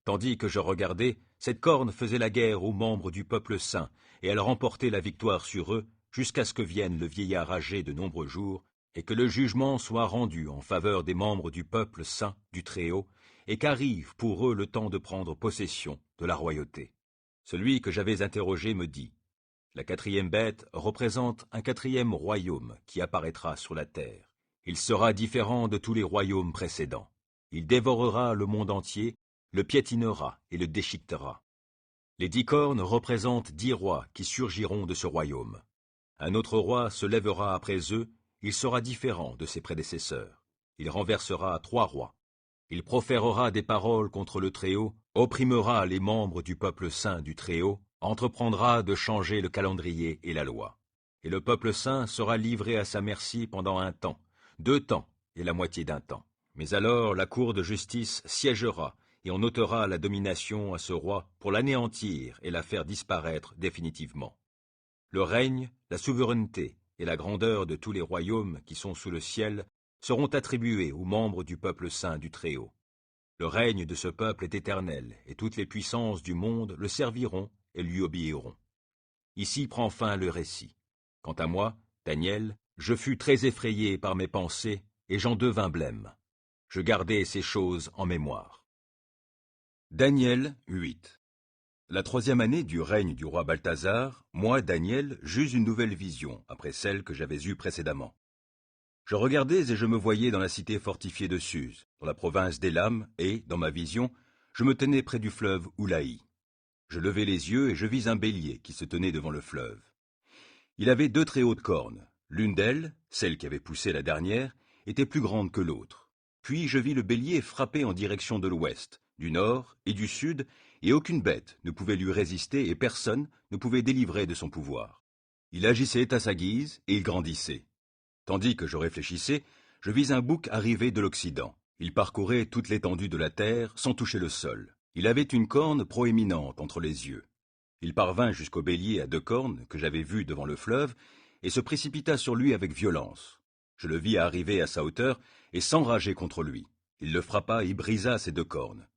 Tandis que je regardais, cette corne faisait la guerre aux membres du peuple saint, et elle remportait la victoire sur eux, jusqu'à ce que vienne le vieillard âgé de nombreux jours, et que le jugement soit rendu en faveur des membres du peuple saint du Très-Haut, et qu'arrive pour eux le temps de prendre possession de la royauté. Celui que j'avais interrogé me dit, « La 4e bête représente un 4e royaume qui apparaîtra sur la terre. Il sera différent de tous les royaumes précédents. Il dévorera le monde entier, le piétinera et le déchiquetera. Les 10 cornes représentent 10 rois qui surgiront de ce royaume. Un autre roi se lèvera après eux, il sera différent de ses prédécesseurs. Il renversera 3 rois. Il proférera des paroles contre le Très-Haut, opprimera les membres du peuple saint du Très-Haut, entreprendra de changer le calendrier et la loi. Et le peuple saint sera livré à sa merci pendant 1 temps, 2 temps et la moitié d'un temps. Mais alors la cour de justice siégera, et on ôtera la domination à ce roi pour l'anéantir et la faire disparaître définitivement. Le règne, la souveraineté et la grandeur de tous les royaumes qui sont sous le ciel seront attribués aux membres du peuple saint du Très-Haut. Le règne de ce peuple est éternel, et toutes les puissances du monde le serviront et lui obéiront. Ici prend fin le récit. Quant à moi, Daniel, je fus très effrayé par mes pensées, et j'en devins blême. Je gardai ces choses en mémoire. Daniel 8. La 3e année du règne du roi Balthazar, moi, Daniel, j'eus une nouvelle vision, après celle que j'avais eue précédemment. Je regardais et je me voyais dans la cité fortifiée de Suse, dans la province d'Élam, et, dans ma vision, je me tenais près du fleuve Oulaï. Je levai les yeux et je vis un bélier qui se tenait devant le fleuve. Il avait 2 très hautes cornes. L'une d'elles, celle qui avait poussé la dernière, était plus grande que l'autre. Puis je vis le bélier frapper en direction de l'ouest, du nord et du sud, et aucune bête ne pouvait lui résister et personne ne pouvait délivrer de son pouvoir. Il agissait à sa guise et il grandissait. Tandis que je réfléchissais, je vis un bouc arriver de l'Occident. Il parcourait toute l'étendue de la terre sans toucher le sol. Il avait une corne proéminente entre les yeux. Il parvint jusqu'au bélier à 2 cornes que j'avais vu devant le fleuve et se précipita sur lui avec violence. Je le vis arriver à sa hauteur et s'enrager contre lui. Il le frappa et brisa ses 2 cornes.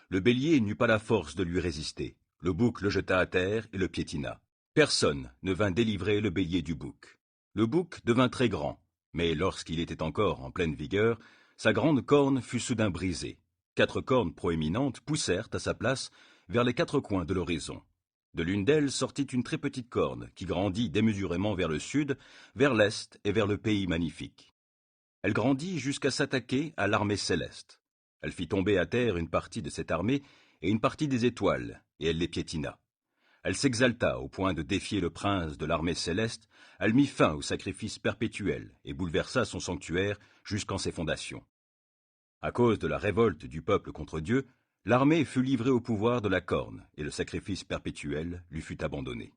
Le bélier n'eut pas la force de lui résister. Le bouc le jeta à terre et le piétina. Personne ne vint délivrer le bélier du bouc. Le bouc devint très grand, mais lorsqu'il était encore en pleine vigueur, sa grande corne fut soudain brisée. 4 cornes proéminentes poussèrent à sa place vers les 4 coins de l'horizon. De l'une d'elles sortit une très petite corne qui grandit démesurément vers le sud, vers l'est et vers le pays magnifique. Elle grandit jusqu'à s'attaquer à l'armée céleste. Elle fit tomber à terre une partie de cette armée et une partie des étoiles, et elle les piétina. Elle s'exalta au point de défier le prince de l'armée céleste, elle mit fin au sacrifice perpétuel et bouleversa son sanctuaire jusqu'en ses fondations. À cause de la révolte du peuple contre Dieu, l'armée fut livrée au pouvoir de la corne, et le sacrifice perpétuel lui fut abandonné.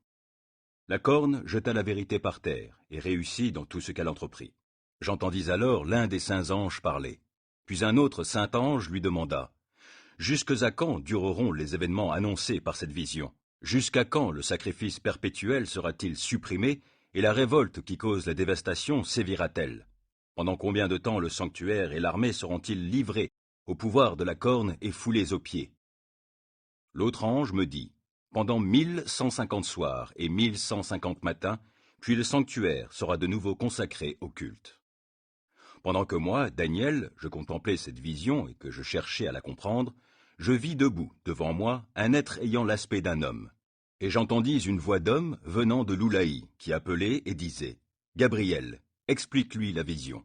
La corne jeta la vérité par terre, et réussit dans tout ce qu'elle entreprit. J'entendis alors l'un des saints anges parler. Puis un autre saint ange lui demanda, « Jusque à quand dureront les événements annoncés par cette vision ? Jusqu'à quand le sacrifice perpétuel sera-t-il supprimé, et la révolte qui cause la dévastation sévira-t-elle ? Pendant combien de temps le sanctuaire et l'armée seront-ils livrés au pouvoir de la corne et foulés aux pieds ?» L'autre ange me dit, « Pendant 1150 soirs et 1150 matins, puis le sanctuaire sera de nouveau consacré au culte. » Pendant que moi, Daniel, je contemplais cette vision et que je cherchais à la comprendre, je vis debout, devant moi, un être ayant l'aspect d'un homme. Et j'entendis une voix d'homme venant de l'Oulaï, qui appelait et disait, « Gabriel, explique-lui la vision. »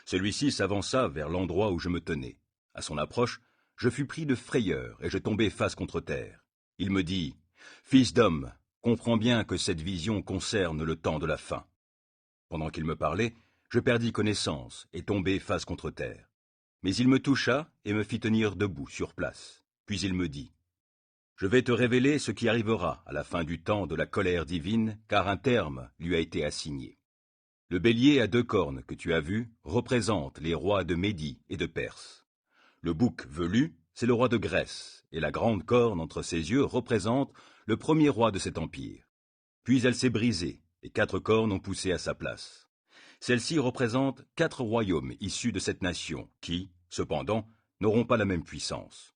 Celui-ci s'avança vers l'endroit où je me tenais. À son approche, je fus pris de frayeur et je tombai face contre terre. Il me dit, « Fils d'homme, comprends bien que cette vision concerne le temps de la fin. » Pendant qu'il me parlait, je perdis connaissance et tombai face contre terre. Mais il me toucha et me fit tenir debout sur place. Puis il me dit, « Je vais te révéler ce qui arrivera à la fin du temps de la colère divine, car un terme lui a été assigné. Le bélier à 2 cornes que tu as vu représente les rois de Médie et de Perse. Le bouc velu, c'est le roi de Grèce, et la grande corne entre ses yeux représente le premier roi de cet empire. Puis elle s'est brisée, et 4 cornes ont poussé à sa place. Celle-ci représente 4 royaumes issus de cette nation, qui, cependant, n'auront pas la même puissance.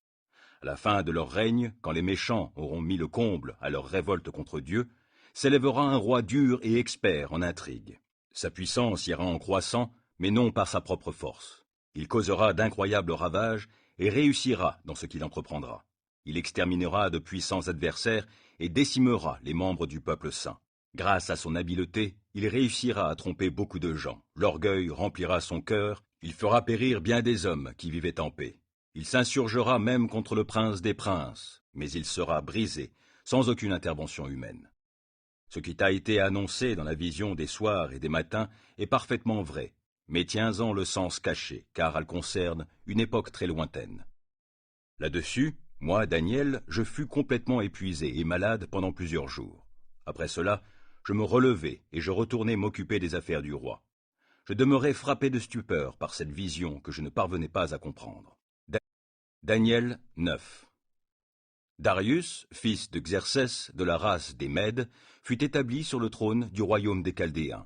À la fin de leur règne, quand les méchants auront mis le comble à leur révolte contre Dieu, s'élèvera un roi dur et expert en intrigue. Sa puissance ira en croissant, mais non par sa propre force. Il causera d'incroyables ravages et réussira dans ce qu'il entreprendra. Il exterminera de puissants adversaires et décimera les membres du peuple saint. Grâce à son habileté, il réussira à tromper beaucoup de gens. L'orgueil remplira son cœur, il fera périr bien des hommes qui vivaient en paix. Il s'insurgera même contre le prince des princes, mais il sera brisé, sans aucune intervention humaine. Ce qui t'a été annoncé dans la vision des soirs et des matins est parfaitement vrai, mais tiens-en le sens caché, car elle concerne une époque très lointaine. Là-dessus, moi, Daniel, je fus complètement épuisé et malade pendant plusieurs jours. Après cela, je me relevai et je retournai m'occuper des affaires du roi. Je demeurai frappé de stupeur par cette vision que je ne parvenais pas à comprendre. Daniel 9. Darius, fils de Xerxès, de la race des Mèdes, fut établi sur le trône du royaume des Chaldéens.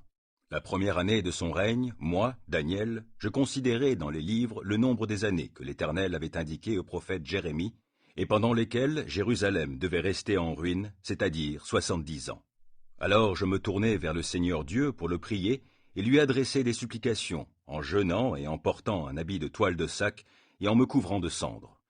La première année de son règne, moi, Daniel, je considérai dans les livres le nombre des années que l'Éternel avait indiquées au prophète Jérémie, et pendant lesquelles Jérusalem devait rester en ruine, c'est-à-dire 70 ans. Alors je me tournai vers le Seigneur Dieu pour le prier et lui adresser des supplications, en jeûnant et en portant un habit de toile de sac et en me couvrant de cendres.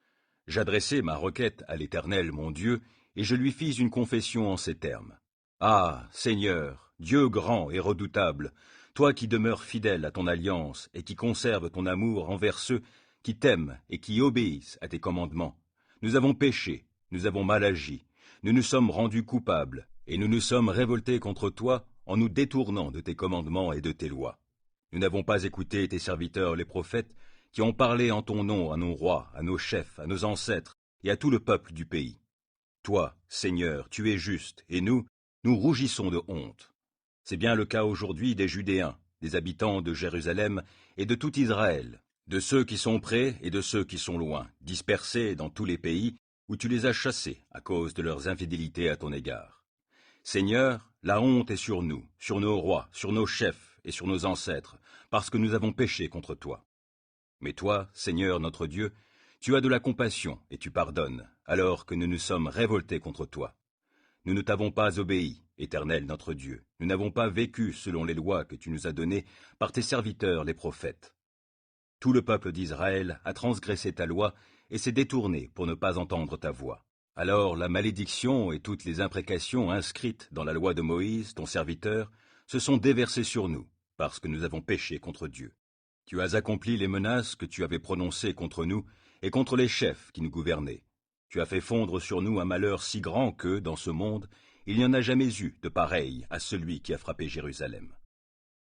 J'adressai ma requête à l'Éternel mon Dieu, et je lui fis une confession en ces termes. Ah, Seigneur, Dieu grand et redoutable, toi qui demeures fidèle à ton alliance et qui conserves ton amour envers ceux qui t'aiment et qui obéissent à tes commandements, nous avons péché, nous avons mal agi, nous nous sommes rendus coupables, et nous nous sommes révoltés contre toi en nous détournant de tes commandements et de tes lois. Nous n'avons pas écouté tes serviteurs les prophètes, qui ont parlé en ton nom à nos rois, à nos chefs, à nos ancêtres et à tout le peuple du pays. Toi, Seigneur, tu es juste, et nous rougissons de honte. C'est bien le cas aujourd'hui des Judéens, des habitants de Jérusalem et de tout Israël, de ceux qui sont près et de ceux qui sont loin, dispersés dans tous les pays où tu les as chassés à cause de leurs infidélités à ton égard. Seigneur, la honte est sur nous, sur nos rois, sur nos chefs et sur nos ancêtres, parce que nous avons péché contre toi. Mais toi, Seigneur notre Dieu, tu as de la compassion et tu pardonnes, alors que nous nous sommes révoltés contre toi. Nous ne t'avons pas obéi, Éternel notre Dieu. Nous n'avons pas vécu selon les lois que tu nous as données par tes serviteurs les prophètes. Tout le peuple d'Israël a transgressé ta loi et s'est détourné pour ne pas entendre ta voix. Alors la malédiction et toutes les imprécations inscrites dans la loi de Moïse, ton serviteur, se sont déversées sur nous, parce que nous avons péché contre Dieu. Tu as accompli les menaces que tu avais prononcées contre nous et contre les chefs qui nous gouvernaient. Tu as fait fondre sur nous un malheur si grand que, dans ce monde, il n'y en a jamais eu de pareil à celui qui a frappé Jérusalem.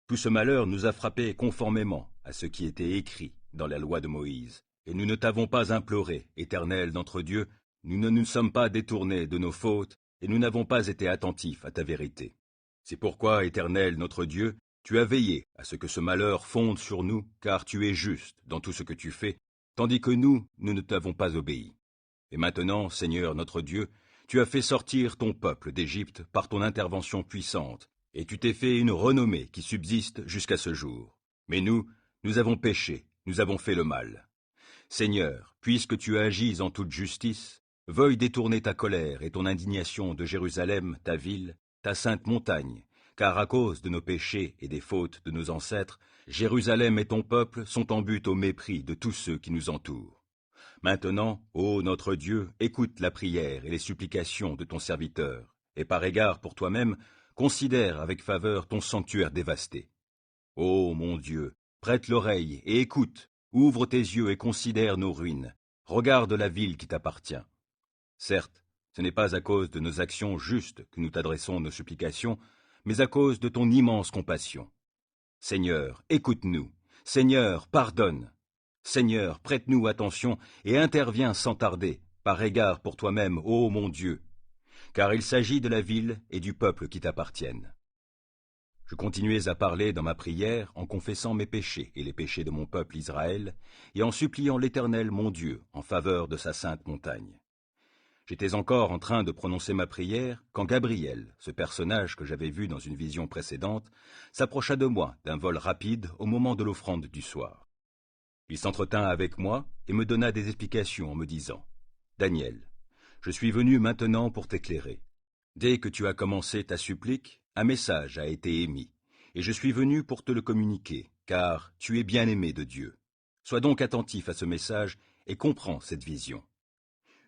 Tout ce malheur nous a frappés conformément à ce qui était écrit dans la loi de Moïse, et nous ne t'avons pas imploré, Éternel notre Dieu, nous ne nous sommes pas détournés de nos fautes, et nous n'avons pas été attentifs à ta vérité. C'est pourquoi, Éternel notre Dieu, tu as veillé à ce que ce malheur fonde sur nous, car tu es juste dans tout ce que tu fais, tandis que nous ne t'avons pas obéi. Et maintenant, Seigneur notre Dieu, tu as fait sortir ton peuple d'Égypte par ton intervention puissante, et tu t'es fait une renommée qui subsiste jusqu'à ce jour. Mais nous avons péché, nous avons fait le mal. Seigneur, puisque tu agis en toute justice, veuille détourner ta colère et ton indignation de Jérusalem, ta ville, ta sainte montagne, car à cause de nos péchés et des fautes de nos ancêtres, Jérusalem et ton peuple sont en butte au mépris de tous ceux qui nous entourent. Maintenant, ô notre Dieu, écoute la prière et les supplications de ton serviteur, et par égard pour toi-même, considère avec faveur ton sanctuaire dévasté. Ô mon Dieu, prête l'oreille et écoute, ouvre tes yeux et considère nos ruines, regarde la ville qui t'appartient. Certes, ce n'est pas à cause de nos actions justes que nous t'adressons nos supplications, mais à cause de ton immense compassion. Seigneur, écoute-nous. Seigneur, pardonne. Seigneur, prête-nous attention et interviens sans tarder, par égard pour toi-même, ô mon Dieu, car il s'agit de la ville et du peuple qui t'appartiennent. Je continuais à parler dans ma prière en confessant mes péchés et les péchés de mon peuple Israël, et en suppliant l'Éternel mon Dieu en faveur de sa sainte montagne. J'étais encore en train de prononcer ma prière quand Gabriel, ce personnage que j'avais vu dans une vision précédente, s'approcha de moi d'un vol rapide au moment de l'offrande du soir. Il s'entretint avec moi et me donna des explications en me disant « Daniel, je suis venu maintenant pour t'éclairer. Dès que tu as commencé ta supplique, un message a été émis, et je suis venu pour te le communiquer, car tu es bien-aimé de Dieu. Sois donc attentif à ce message et comprends cette vision.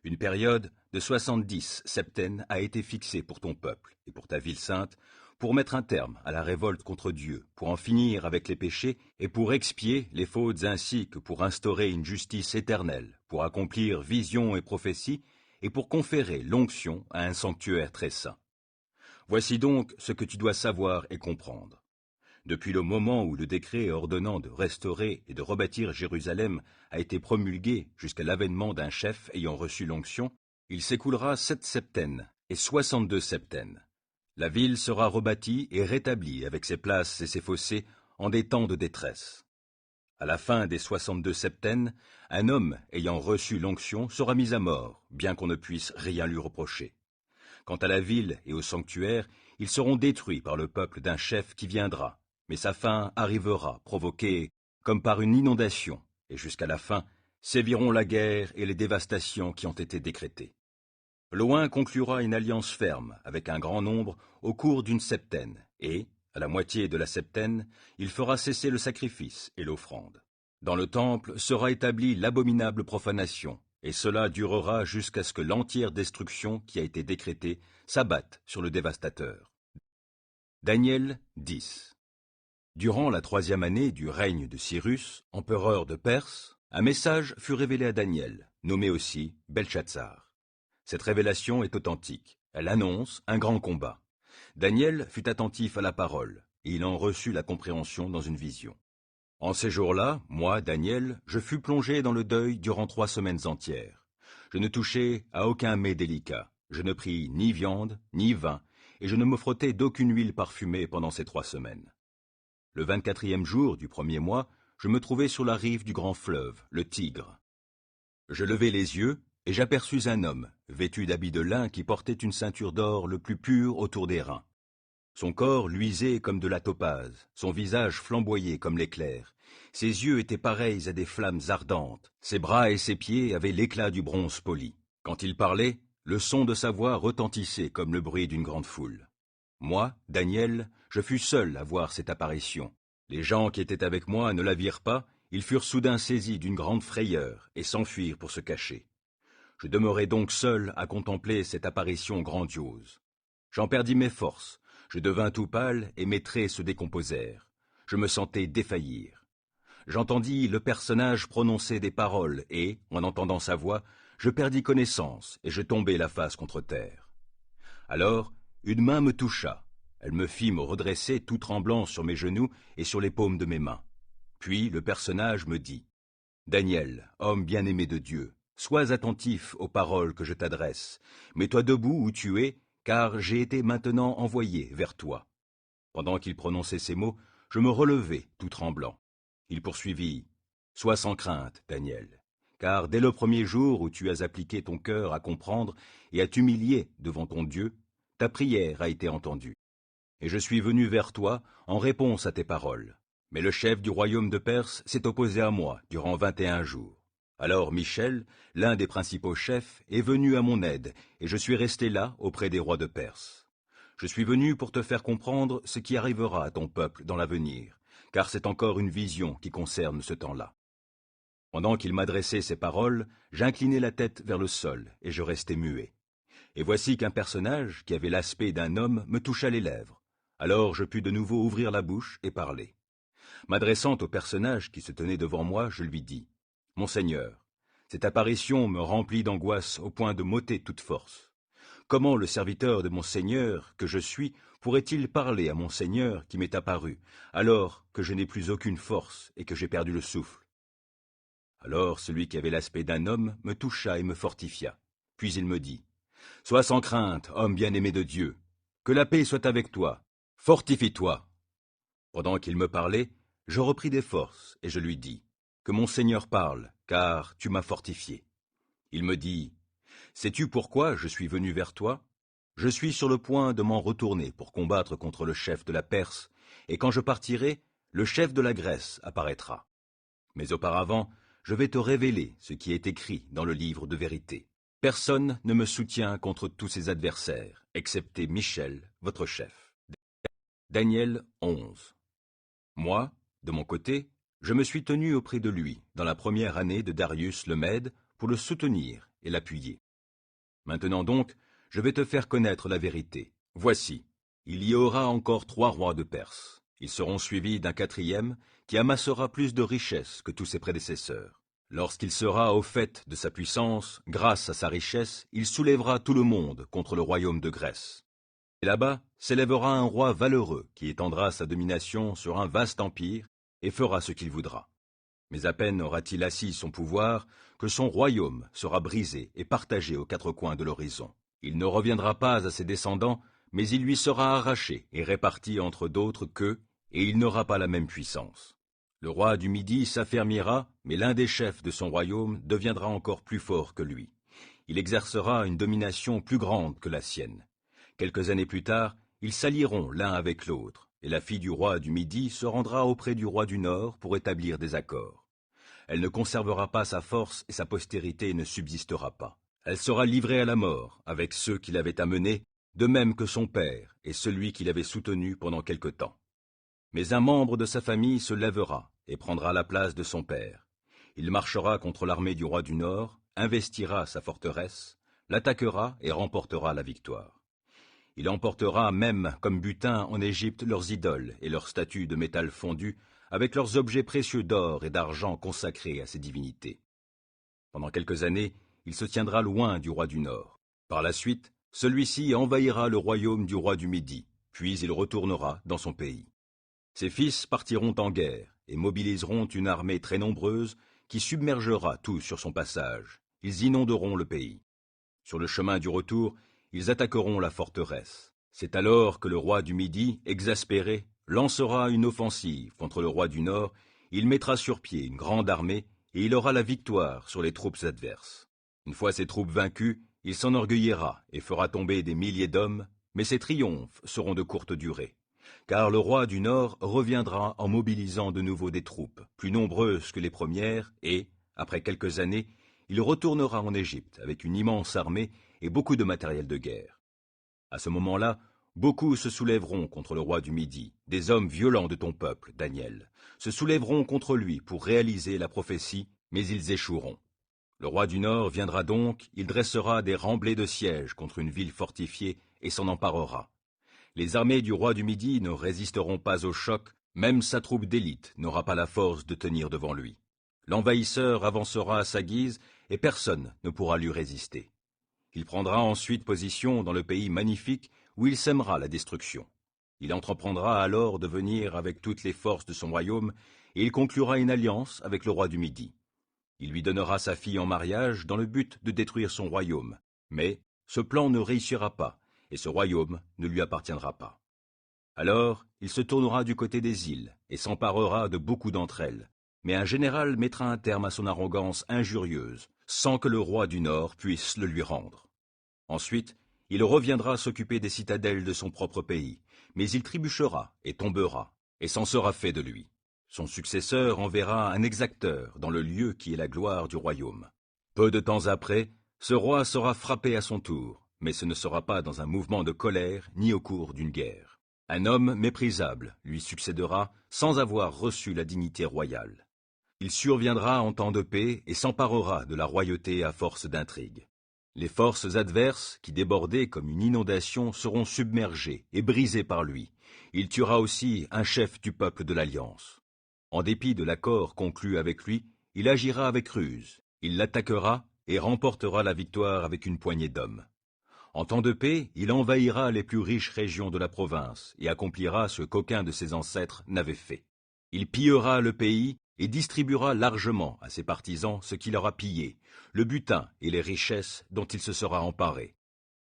Une période de 70 septênes a été fixée pour ton peuple et pour ta ville sainte, pour mettre un terme à la révolte contre Dieu, pour en finir avec les péchés et pour expier les fautes ainsi que pour instaurer une justice éternelle, pour accomplir visions et prophéties et pour conférer l'onction à un sanctuaire très saint. Voici donc ce que tu dois savoir et comprendre. Depuis le moment où le décret ordonnant de restaurer et de rebâtir Jérusalem a été promulgué jusqu'à l'avènement d'un chef ayant reçu l'onction, il s'écoulera 7 septênes et 62 septênes. La ville sera rebâtie et rétablie avec ses places et ses fossés en des temps de détresse. À la fin des 62 septênes, un homme ayant reçu l'onction sera mis à mort, bien qu'on ne puisse rien lui reprocher. Quant à la ville et au sanctuaire, ils seront détruits par le peuple d'un chef qui viendra, mais sa fin arrivera, provoquée comme par une inondation, et jusqu'à la fin, séviront la guerre et les dévastations qui ont été décrétées. Loin conclura une alliance ferme avec un grand nombre au cours d'une septaine, et, à la moitié de la septaine, il fera cesser le sacrifice et l'offrande. Dans le temple sera établie l'abominable profanation, et cela durera jusqu'à ce que l'entière destruction qui a été décrétée s'abatte sur le dévastateur. Daniel 10. Durant la 3e année du règne de Cyrus, empereur de Perse, un message fut révélé à Daniel, nommé aussi Belchatsar. Cette révélation est authentique. Elle annonce un grand combat. Daniel fut attentif à la parole, et il en reçut la compréhension dans une vision. En ces jours-là, moi, Daniel, je fus plongé dans le deuil durant 3 semaines entières. Je ne touchai à aucun mets délicat, je ne pris ni viande, ni vin, et je ne me frottai d'aucune huile parfumée pendant ces 3 semaines. Le 24e jour du 1er mois, je me trouvai sur la rive du grand fleuve, le Tigre. Je levai les yeux, et j'aperçus un homme, vêtu d'habits de lin qui portait une ceinture d'or le plus pur autour des reins. Son corps luisait comme de la topaze, son visage flamboyait comme l'éclair. Ses yeux étaient pareils à des flammes ardentes, ses bras et ses pieds avaient l'éclat du bronze poli. Quand il parlait, le son de sa voix retentissait comme le bruit d'une grande foule. Moi, Daniel, je fus seul à voir cette apparition. Les gens qui étaient avec moi ne la virent pas, ils furent soudain saisis d'une grande frayeur et s'enfuirent pour se cacher. Je demeurai donc seul à contempler cette apparition grandiose. J'en perdis mes forces, je devins tout pâle et mes traits se décomposèrent. Je me sentais défaillir. J'entendis le personnage prononcer des paroles et, en entendant sa voix, je perdis connaissance et je tombai la face contre terre. Alors, une main me toucha. Elle me fit me redresser tout tremblant sur mes genoux et sur les paumes de mes mains. Puis le personnage me dit « Daniel, homme bien-aimé de Dieu, sois attentif aux paroles que je t'adresse. Mets-toi debout où tu es, car j'ai été maintenant envoyé vers toi. » Pendant qu'il prononçait ces mots, je me relevai tout tremblant. Il poursuivit « Sois sans crainte, Daniel, car dès le premier jour où tu as appliqué ton cœur à comprendre et à t'humilier devant ton Dieu, ta prière a été entendue. Et je suis venu vers toi en réponse à tes paroles. Mais le chef du royaume de Perse s'est opposé à moi durant 21 jours. Alors Michel, l'un des principaux chefs, est venu à mon aide, et je suis resté là auprès des rois de Perse. Je suis venu pour te faire comprendre ce qui arrivera à ton peuple dans l'avenir, car c'est encore une vision qui concerne ce temps-là. Pendant qu'il m'adressait ces paroles, j'inclinai la tête vers le sol, et je restai muet. Et voici qu'un personnage, qui avait l'aspect d'un homme, me toucha les lèvres. Alors je pus de nouveau ouvrir la bouche et parler. M'adressant au personnage qui se tenait devant moi, je lui dis « Monseigneur, cette apparition me remplit d'angoisse au point de m'ôter toute force. Comment le serviteur de mon Seigneur, que je suis, pourrait-il parler à mon Seigneur qui m'est apparu, alors que je n'ai plus aucune force et que j'ai perdu le souffle ?» Alors celui qui avait l'aspect d'un homme me toucha et me fortifia. Puis il me dit « Sois sans crainte, homme bien-aimé de Dieu. Que la paix soit avec toi. Fortifie-toi. Pendant qu'il me parlait, je repris des forces, et je lui dis, « Que mon Seigneur parle, car tu m'as fortifié. » Il me dit, « Sais-tu pourquoi je suis venu vers toi? Je suis sur le point de m'en retourner pour combattre contre le chef de la Perse, et quand je partirai, le chef de la Grèce apparaîtra. Mais auparavant, je vais te révéler ce qui est écrit dans le livre de vérité. Personne ne me soutient contre tous ses adversaires, excepté Michel, votre chef. » Daniel 11. Moi, de mon côté, je me suis tenu auprès de lui dans la première année de Darius le Mède pour le soutenir et l'appuyer. Maintenant donc, je vais te faire connaître la vérité. Voici, il y aura encore 3 rois de Perse. Ils seront suivis d'un 4e qui amassera plus de richesses que tous ses prédécesseurs. Lorsqu'il sera au fait de sa puissance, grâce à sa richesse, il soulèvera tout le monde contre le royaume de Grèce. Et là-bas s'élèvera un roi valeureux qui étendra sa domination sur un vaste empire et fera ce qu'il voudra. Mais à peine aura-t-il assis son pouvoir que son royaume sera brisé et partagé aux 4 coins de l'horizon. Il ne reviendra pas à ses descendants, mais il lui sera arraché et réparti entre d'autres qu'eux, et il n'aura pas la même puissance. Le roi du Midi s'affermira, mais l'un des chefs de son royaume deviendra encore plus fort que lui. Il exercera une domination plus grande que la sienne. Quelques années plus tard, ils s'allieront l'un avec l'autre, et la fille du roi du Midi se rendra auprès du roi du Nord pour établir des accords. Elle ne conservera pas sa force et sa postérité ne subsistera pas. Elle sera livrée à la mort avec ceux qui l'avaient amenée, de même que son père et celui qui l'avait soutenu pendant quelque temps. Mais un membre de sa famille se lèvera et prendra la place de son père. Il marchera contre l'armée du roi du Nord, investira sa forteresse, l'attaquera et remportera la victoire. Il emportera même comme butin en Égypte leurs idoles et leurs statues de métal fondu, avec leurs objets précieux d'or et d'argent consacrés à ses divinités. Pendant quelques années, il se tiendra loin du roi du Nord. Par la suite, celui-ci envahira le royaume du roi du Midi, puis il retournera dans son pays. Ses fils partiront en guerre et mobiliseront une armée très nombreuse qui submergera tout sur son passage. Ils inonderont le pays. Sur le chemin du retour, ils attaqueront la forteresse. C'est alors que le roi du Midi, exaspéré, lancera une offensive contre le roi du Nord. Il mettra sur pied une grande armée et il aura la victoire sur les troupes adverses. Une fois ses troupes vaincues, il s'enorgueillira et fera tomber des milliers d'hommes, mais ses triomphes seront de courte durée. Car le roi du Nord reviendra en mobilisant de nouveau des troupes, plus nombreuses que les premières, et, après quelques années, il retournera en Égypte avec une immense armée et beaucoup de matériel de guerre. À ce moment-là, beaucoup se soulèveront contre le roi du Midi, des hommes violents de ton peuple, Daniel, se soulèveront contre lui pour réaliser la prophétie, mais ils échoueront. Le roi du Nord viendra donc, il dressera des remblais de siège contre une ville fortifiée et s'en emparera. Les armées du roi du Midi ne résisteront pas au choc, même sa troupe d'élite n'aura pas la force de tenir devant lui. L'envahisseur avancera à sa guise et personne ne pourra lui résister. Il prendra ensuite position dans le pays magnifique où il sèmera la destruction. Il entreprendra alors de venir avec toutes les forces de son royaume et il conclura une alliance avec le roi du Midi. Il lui donnera sa fille en mariage dans le but de détruire son royaume, mais ce plan ne réussira pas et ce royaume ne lui appartiendra pas. Alors il se tournera du côté des îles et s'emparera de beaucoup d'entre elles, mais un général mettra un terme à son arrogance injurieuse, sans que le roi du Nord puisse le lui rendre. Ensuite, il reviendra s'occuper des citadelles de son propre pays, mais il trébuchera et tombera, et s'en sera fait de lui. Son successeur enverra un exacteur dans le lieu qui est la gloire du royaume. Peu de temps après, ce roi sera frappé à son tour, mais ce ne sera pas dans un mouvement de colère ni au cours d'une guerre. Un homme méprisable lui succédera sans avoir reçu la dignité royale. Il surviendra en temps de paix et s'emparera de la royauté à force d'intrigues. Les forces adverses, qui débordaient comme une inondation, seront submergées et brisées par lui. Il tuera aussi un chef du peuple de l'Alliance. En dépit de l'accord conclu avec lui, il agira avec ruse. Il l'attaquera et remportera la victoire avec une poignée d'hommes. En temps de paix, il envahira les plus riches régions de la province et accomplira ce qu'aucun de ses ancêtres n'avait fait. Il pillera le pays et distribuera largement à ses partisans ce qu'il aura pillé, le butin et les richesses dont il se sera emparé.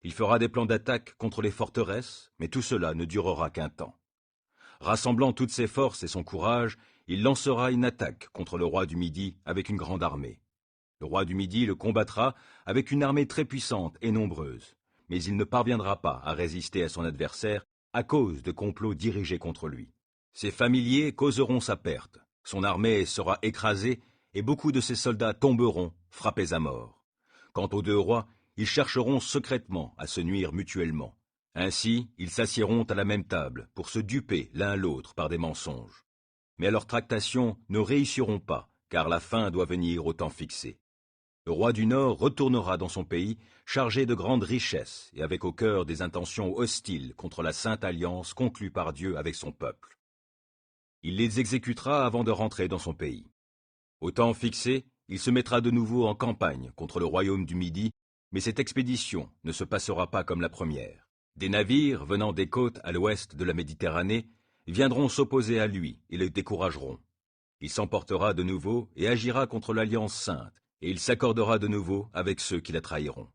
Il fera des plans d'attaque contre les forteresses, mais tout cela ne durera qu'un temps. Rassemblant toutes ses forces et son courage, il lancera une attaque contre le roi du Midi avec une grande armée. Le roi du Midi le combattra avec une armée très puissante et nombreuse, mais il ne parviendra pas à résister à son adversaire à cause de complots dirigés contre lui. Ses familiers causeront sa perte, son armée sera écrasée et beaucoup de ses soldats tomberont, frappés à mort. Quant aux deux rois, ils chercheront secrètement à se nuire mutuellement. Ainsi, ils s'assiéront à la même table pour se duper l'un l'autre par des mensonges. Mais leurs tractations ne réussiront pas, car la fin doit venir au temps fixé. Le roi du Nord retournera dans son pays, chargé de grandes richesses et avec au cœur des intentions hostiles contre la sainte alliance conclue par Dieu avec son peuple. Il les exécutera avant de rentrer dans son pays. Au temps fixé, il se mettra de nouveau en campagne contre le royaume du Midi, mais cette expédition ne se passera pas comme la première. Des navires venant des côtes à l'ouest de la Méditerranée viendront s'opposer à lui et le décourageront. Il s'emportera de nouveau et agira contre l'Alliance sainte, et il s'accordera de nouveau avec ceux qui la trahiront.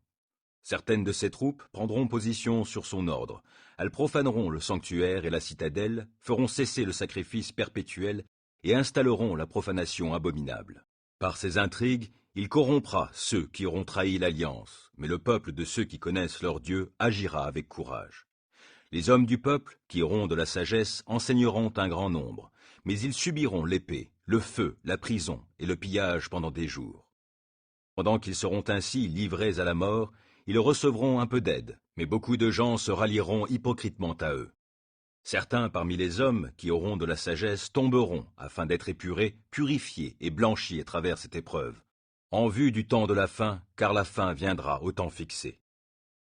Certaines de ses troupes prendront position sur son ordre. Elles profaneront le sanctuaire et la citadelle, feront cesser le sacrifice perpétuel et installeront la profanation abominable. Par ses intrigues, il corrompra ceux qui auront trahi l'alliance, mais le peuple de ceux qui connaissent leur Dieu agira avec courage. Les hommes du peuple, qui auront de la sagesse, enseigneront un grand nombre, mais ils subiront l'épée, le feu, la prison et le pillage pendant des jours. Pendant qu'ils seront ainsi livrés à la mort, ils recevront un peu d'aide, mais beaucoup de gens se rallieront hypocritement à eux. Certains parmi les hommes qui auront de la sagesse tomberont afin d'être épurés, purifiés et blanchis à travers cette épreuve, en vue du temps de la fin, car la fin viendra au temps fixé.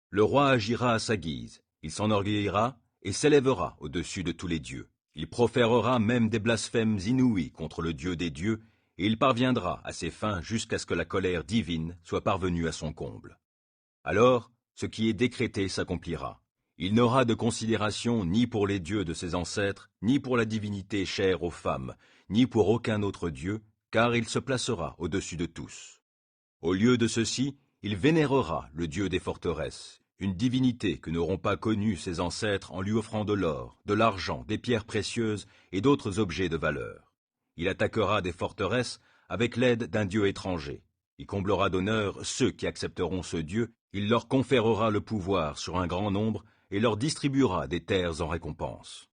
Le roi agira à sa guise, il s'enorgueillira et s'élèvera au-dessus de tous les dieux. Il proférera même des blasphèmes inouïs contre le Dieu des dieux, et il parviendra à ses fins jusqu'à ce que la colère divine soit parvenue à son comble. Alors, ce qui est décrété s'accomplira. Il n'aura de considération ni pour les dieux de ses ancêtres, ni pour la divinité chère aux femmes, ni pour aucun autre dieu, car il se placera au-dessus de tous. Au lieu de ceci, il vénérera le Dieu des forteresses, une divinité que n'auront pas connue ses ancêtres en lui offrant de l'or, de l'argent, des pierres précieuses et d'autres objets de valeur. Il attaquera des forteresses avec l'aide d'un Dieu étranger. Il comblera d'honneur ceux qui accepteront ce Dieu, il leur conférera le pouvoir sur un grand nombre et leur distribuera des terres en récompense.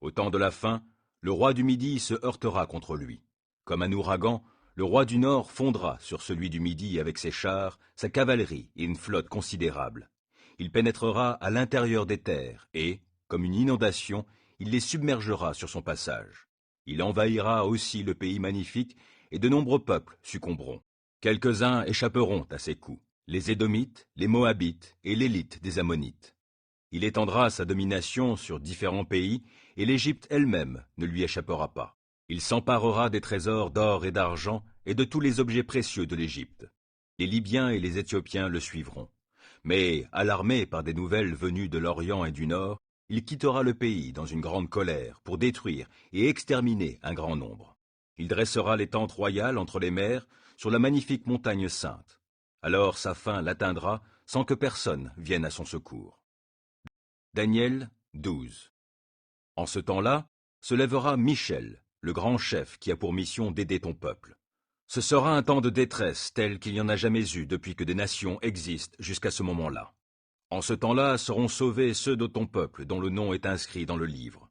Au temps de la fin, le roi du Midi se heurtera contre lui. Comme un ouragan, le roi du Nord fondra sur celui du Midi avec ses chars, sa cavalerie et une flotte considérable. Il pénétrera à l'intérieur des terres et, comme une inondation, il les submergera sur son passage. Il envahira aussi le pays magnifique et de nombreux peuples succomberont. Quelques-uns échapperont à ses coups, les Édomites, les Moabites et l'élite des Ammonites. Il étendra sa domination sur différents pays et l'Égypte elle-même ne lui échappera pas. Il s'emparera des trésors d'or et d'argent et de tous les objets précieux de l'Égypte. Les Libyens et les Éthiopiens le suivront. Mais, alarmé par des nouvelles venues de l'Orient et du Nord, il quittera le pays dans une grande colère pour détruire et exterminer un grand nombre. Il dressera les tentes royales entre les mers sur la magnifique montagne sainte. Alors sa fin l'atteindra sans que personne vienne à son secours. Daniel 12. En ce temps-là, se lèvera Michel, le grand chef qui a pour mission d'aider ton peuple. Ce sera un temps de détresse tel qu'il n'y en a jamais eu depuis que des nations existent jusqu'à ce moment-là. En ce temps-là seront sauvés ceux de ton peuple dont le nom est inscrit dans le livre.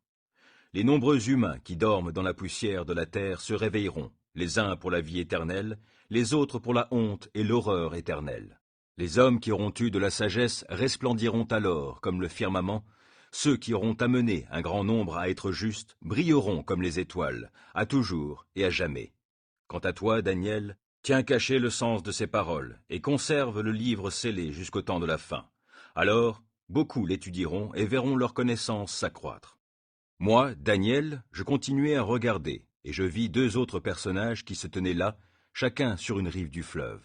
Les nombreux humains qui dorment dans la poussière de la terre se réveilleront, les uns pour la vie éternelle, les autres pour la honte et l'horreur éternelle. Les hommes qui auront eu de la sagesse resplendiront alors comme le firmament. Ceux qui auront amené un grand nombre à être justes brilleront comme les étoiles, à toujours et à jamais. Quant à toi, Daniel, tiens caché le sens de ces paroles et conserve le livre scellé jusqu'au temps de la fin. Alors, beaucoup l'étudieront et verront leur connaissance s'accroître. Moi, Daniel, je continuai à regarder, et je vis deux autres personnages qui se tenaient là, chacun sur une rive du fleuve.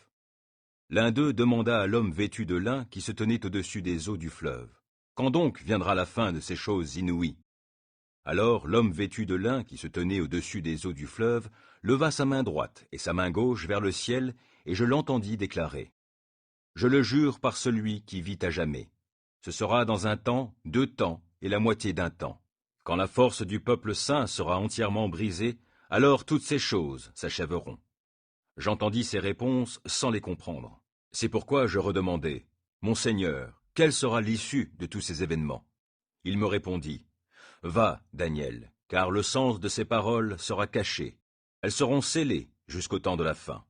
L'un d'eux demanda à l'homme vêtu de lin qui se tenait au-dessus des eaux du fleuve. Quand donc viendra la fin de ces choses inouïes? Alors l'homme vêtu de lin qui se tenait au-dessus des eaux du fleuve leva sa main droite et sa main gauche vers le ciel, et je l'entendis déclarer: Je le jure par celui qui vit à jamais. Ce sera dans un temps, 2 temps et la moitié d'un temps. Quand la force du peuple saint sera entièrement brisée, alors toutes ces choses s'achèveront. » J'entendis ces réponses sans les comprendre. C'est pourquoi je redemandai, « Mon Seigneur, quelle sera l'issue de tous ces événements ?» Il me répondit, « Va, Daniel, car le sens de ces paroles sera caché. Elles seront scellées jusqu'au temps de la fin.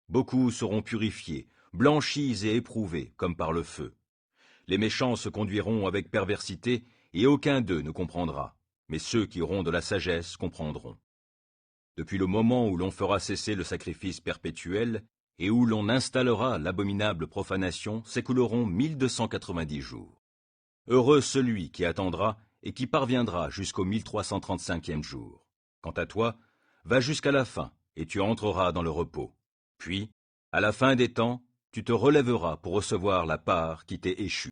Beaucoup seront purifiés, blanchis et éprouvés comme par le feu. Les méchants se conduiront avec perversité, et aucun d'eux ne comprendra, mais ceux qui auront de la sagesse comprendront. Depuis le moment où l'on fera cesser le sacrifice perpétuel, et où l'on installera l'abominable profanation, s'écouleront 1290 jours. Heureux celui qui attendra et qui parviendra jusqu'au 1335e jour. Quant à toi, va jusqu'à la fin, et tu entreras dans le repos. Puis, à la fin des temps, tu te relèveras pour recevoir la part qui t'est échue.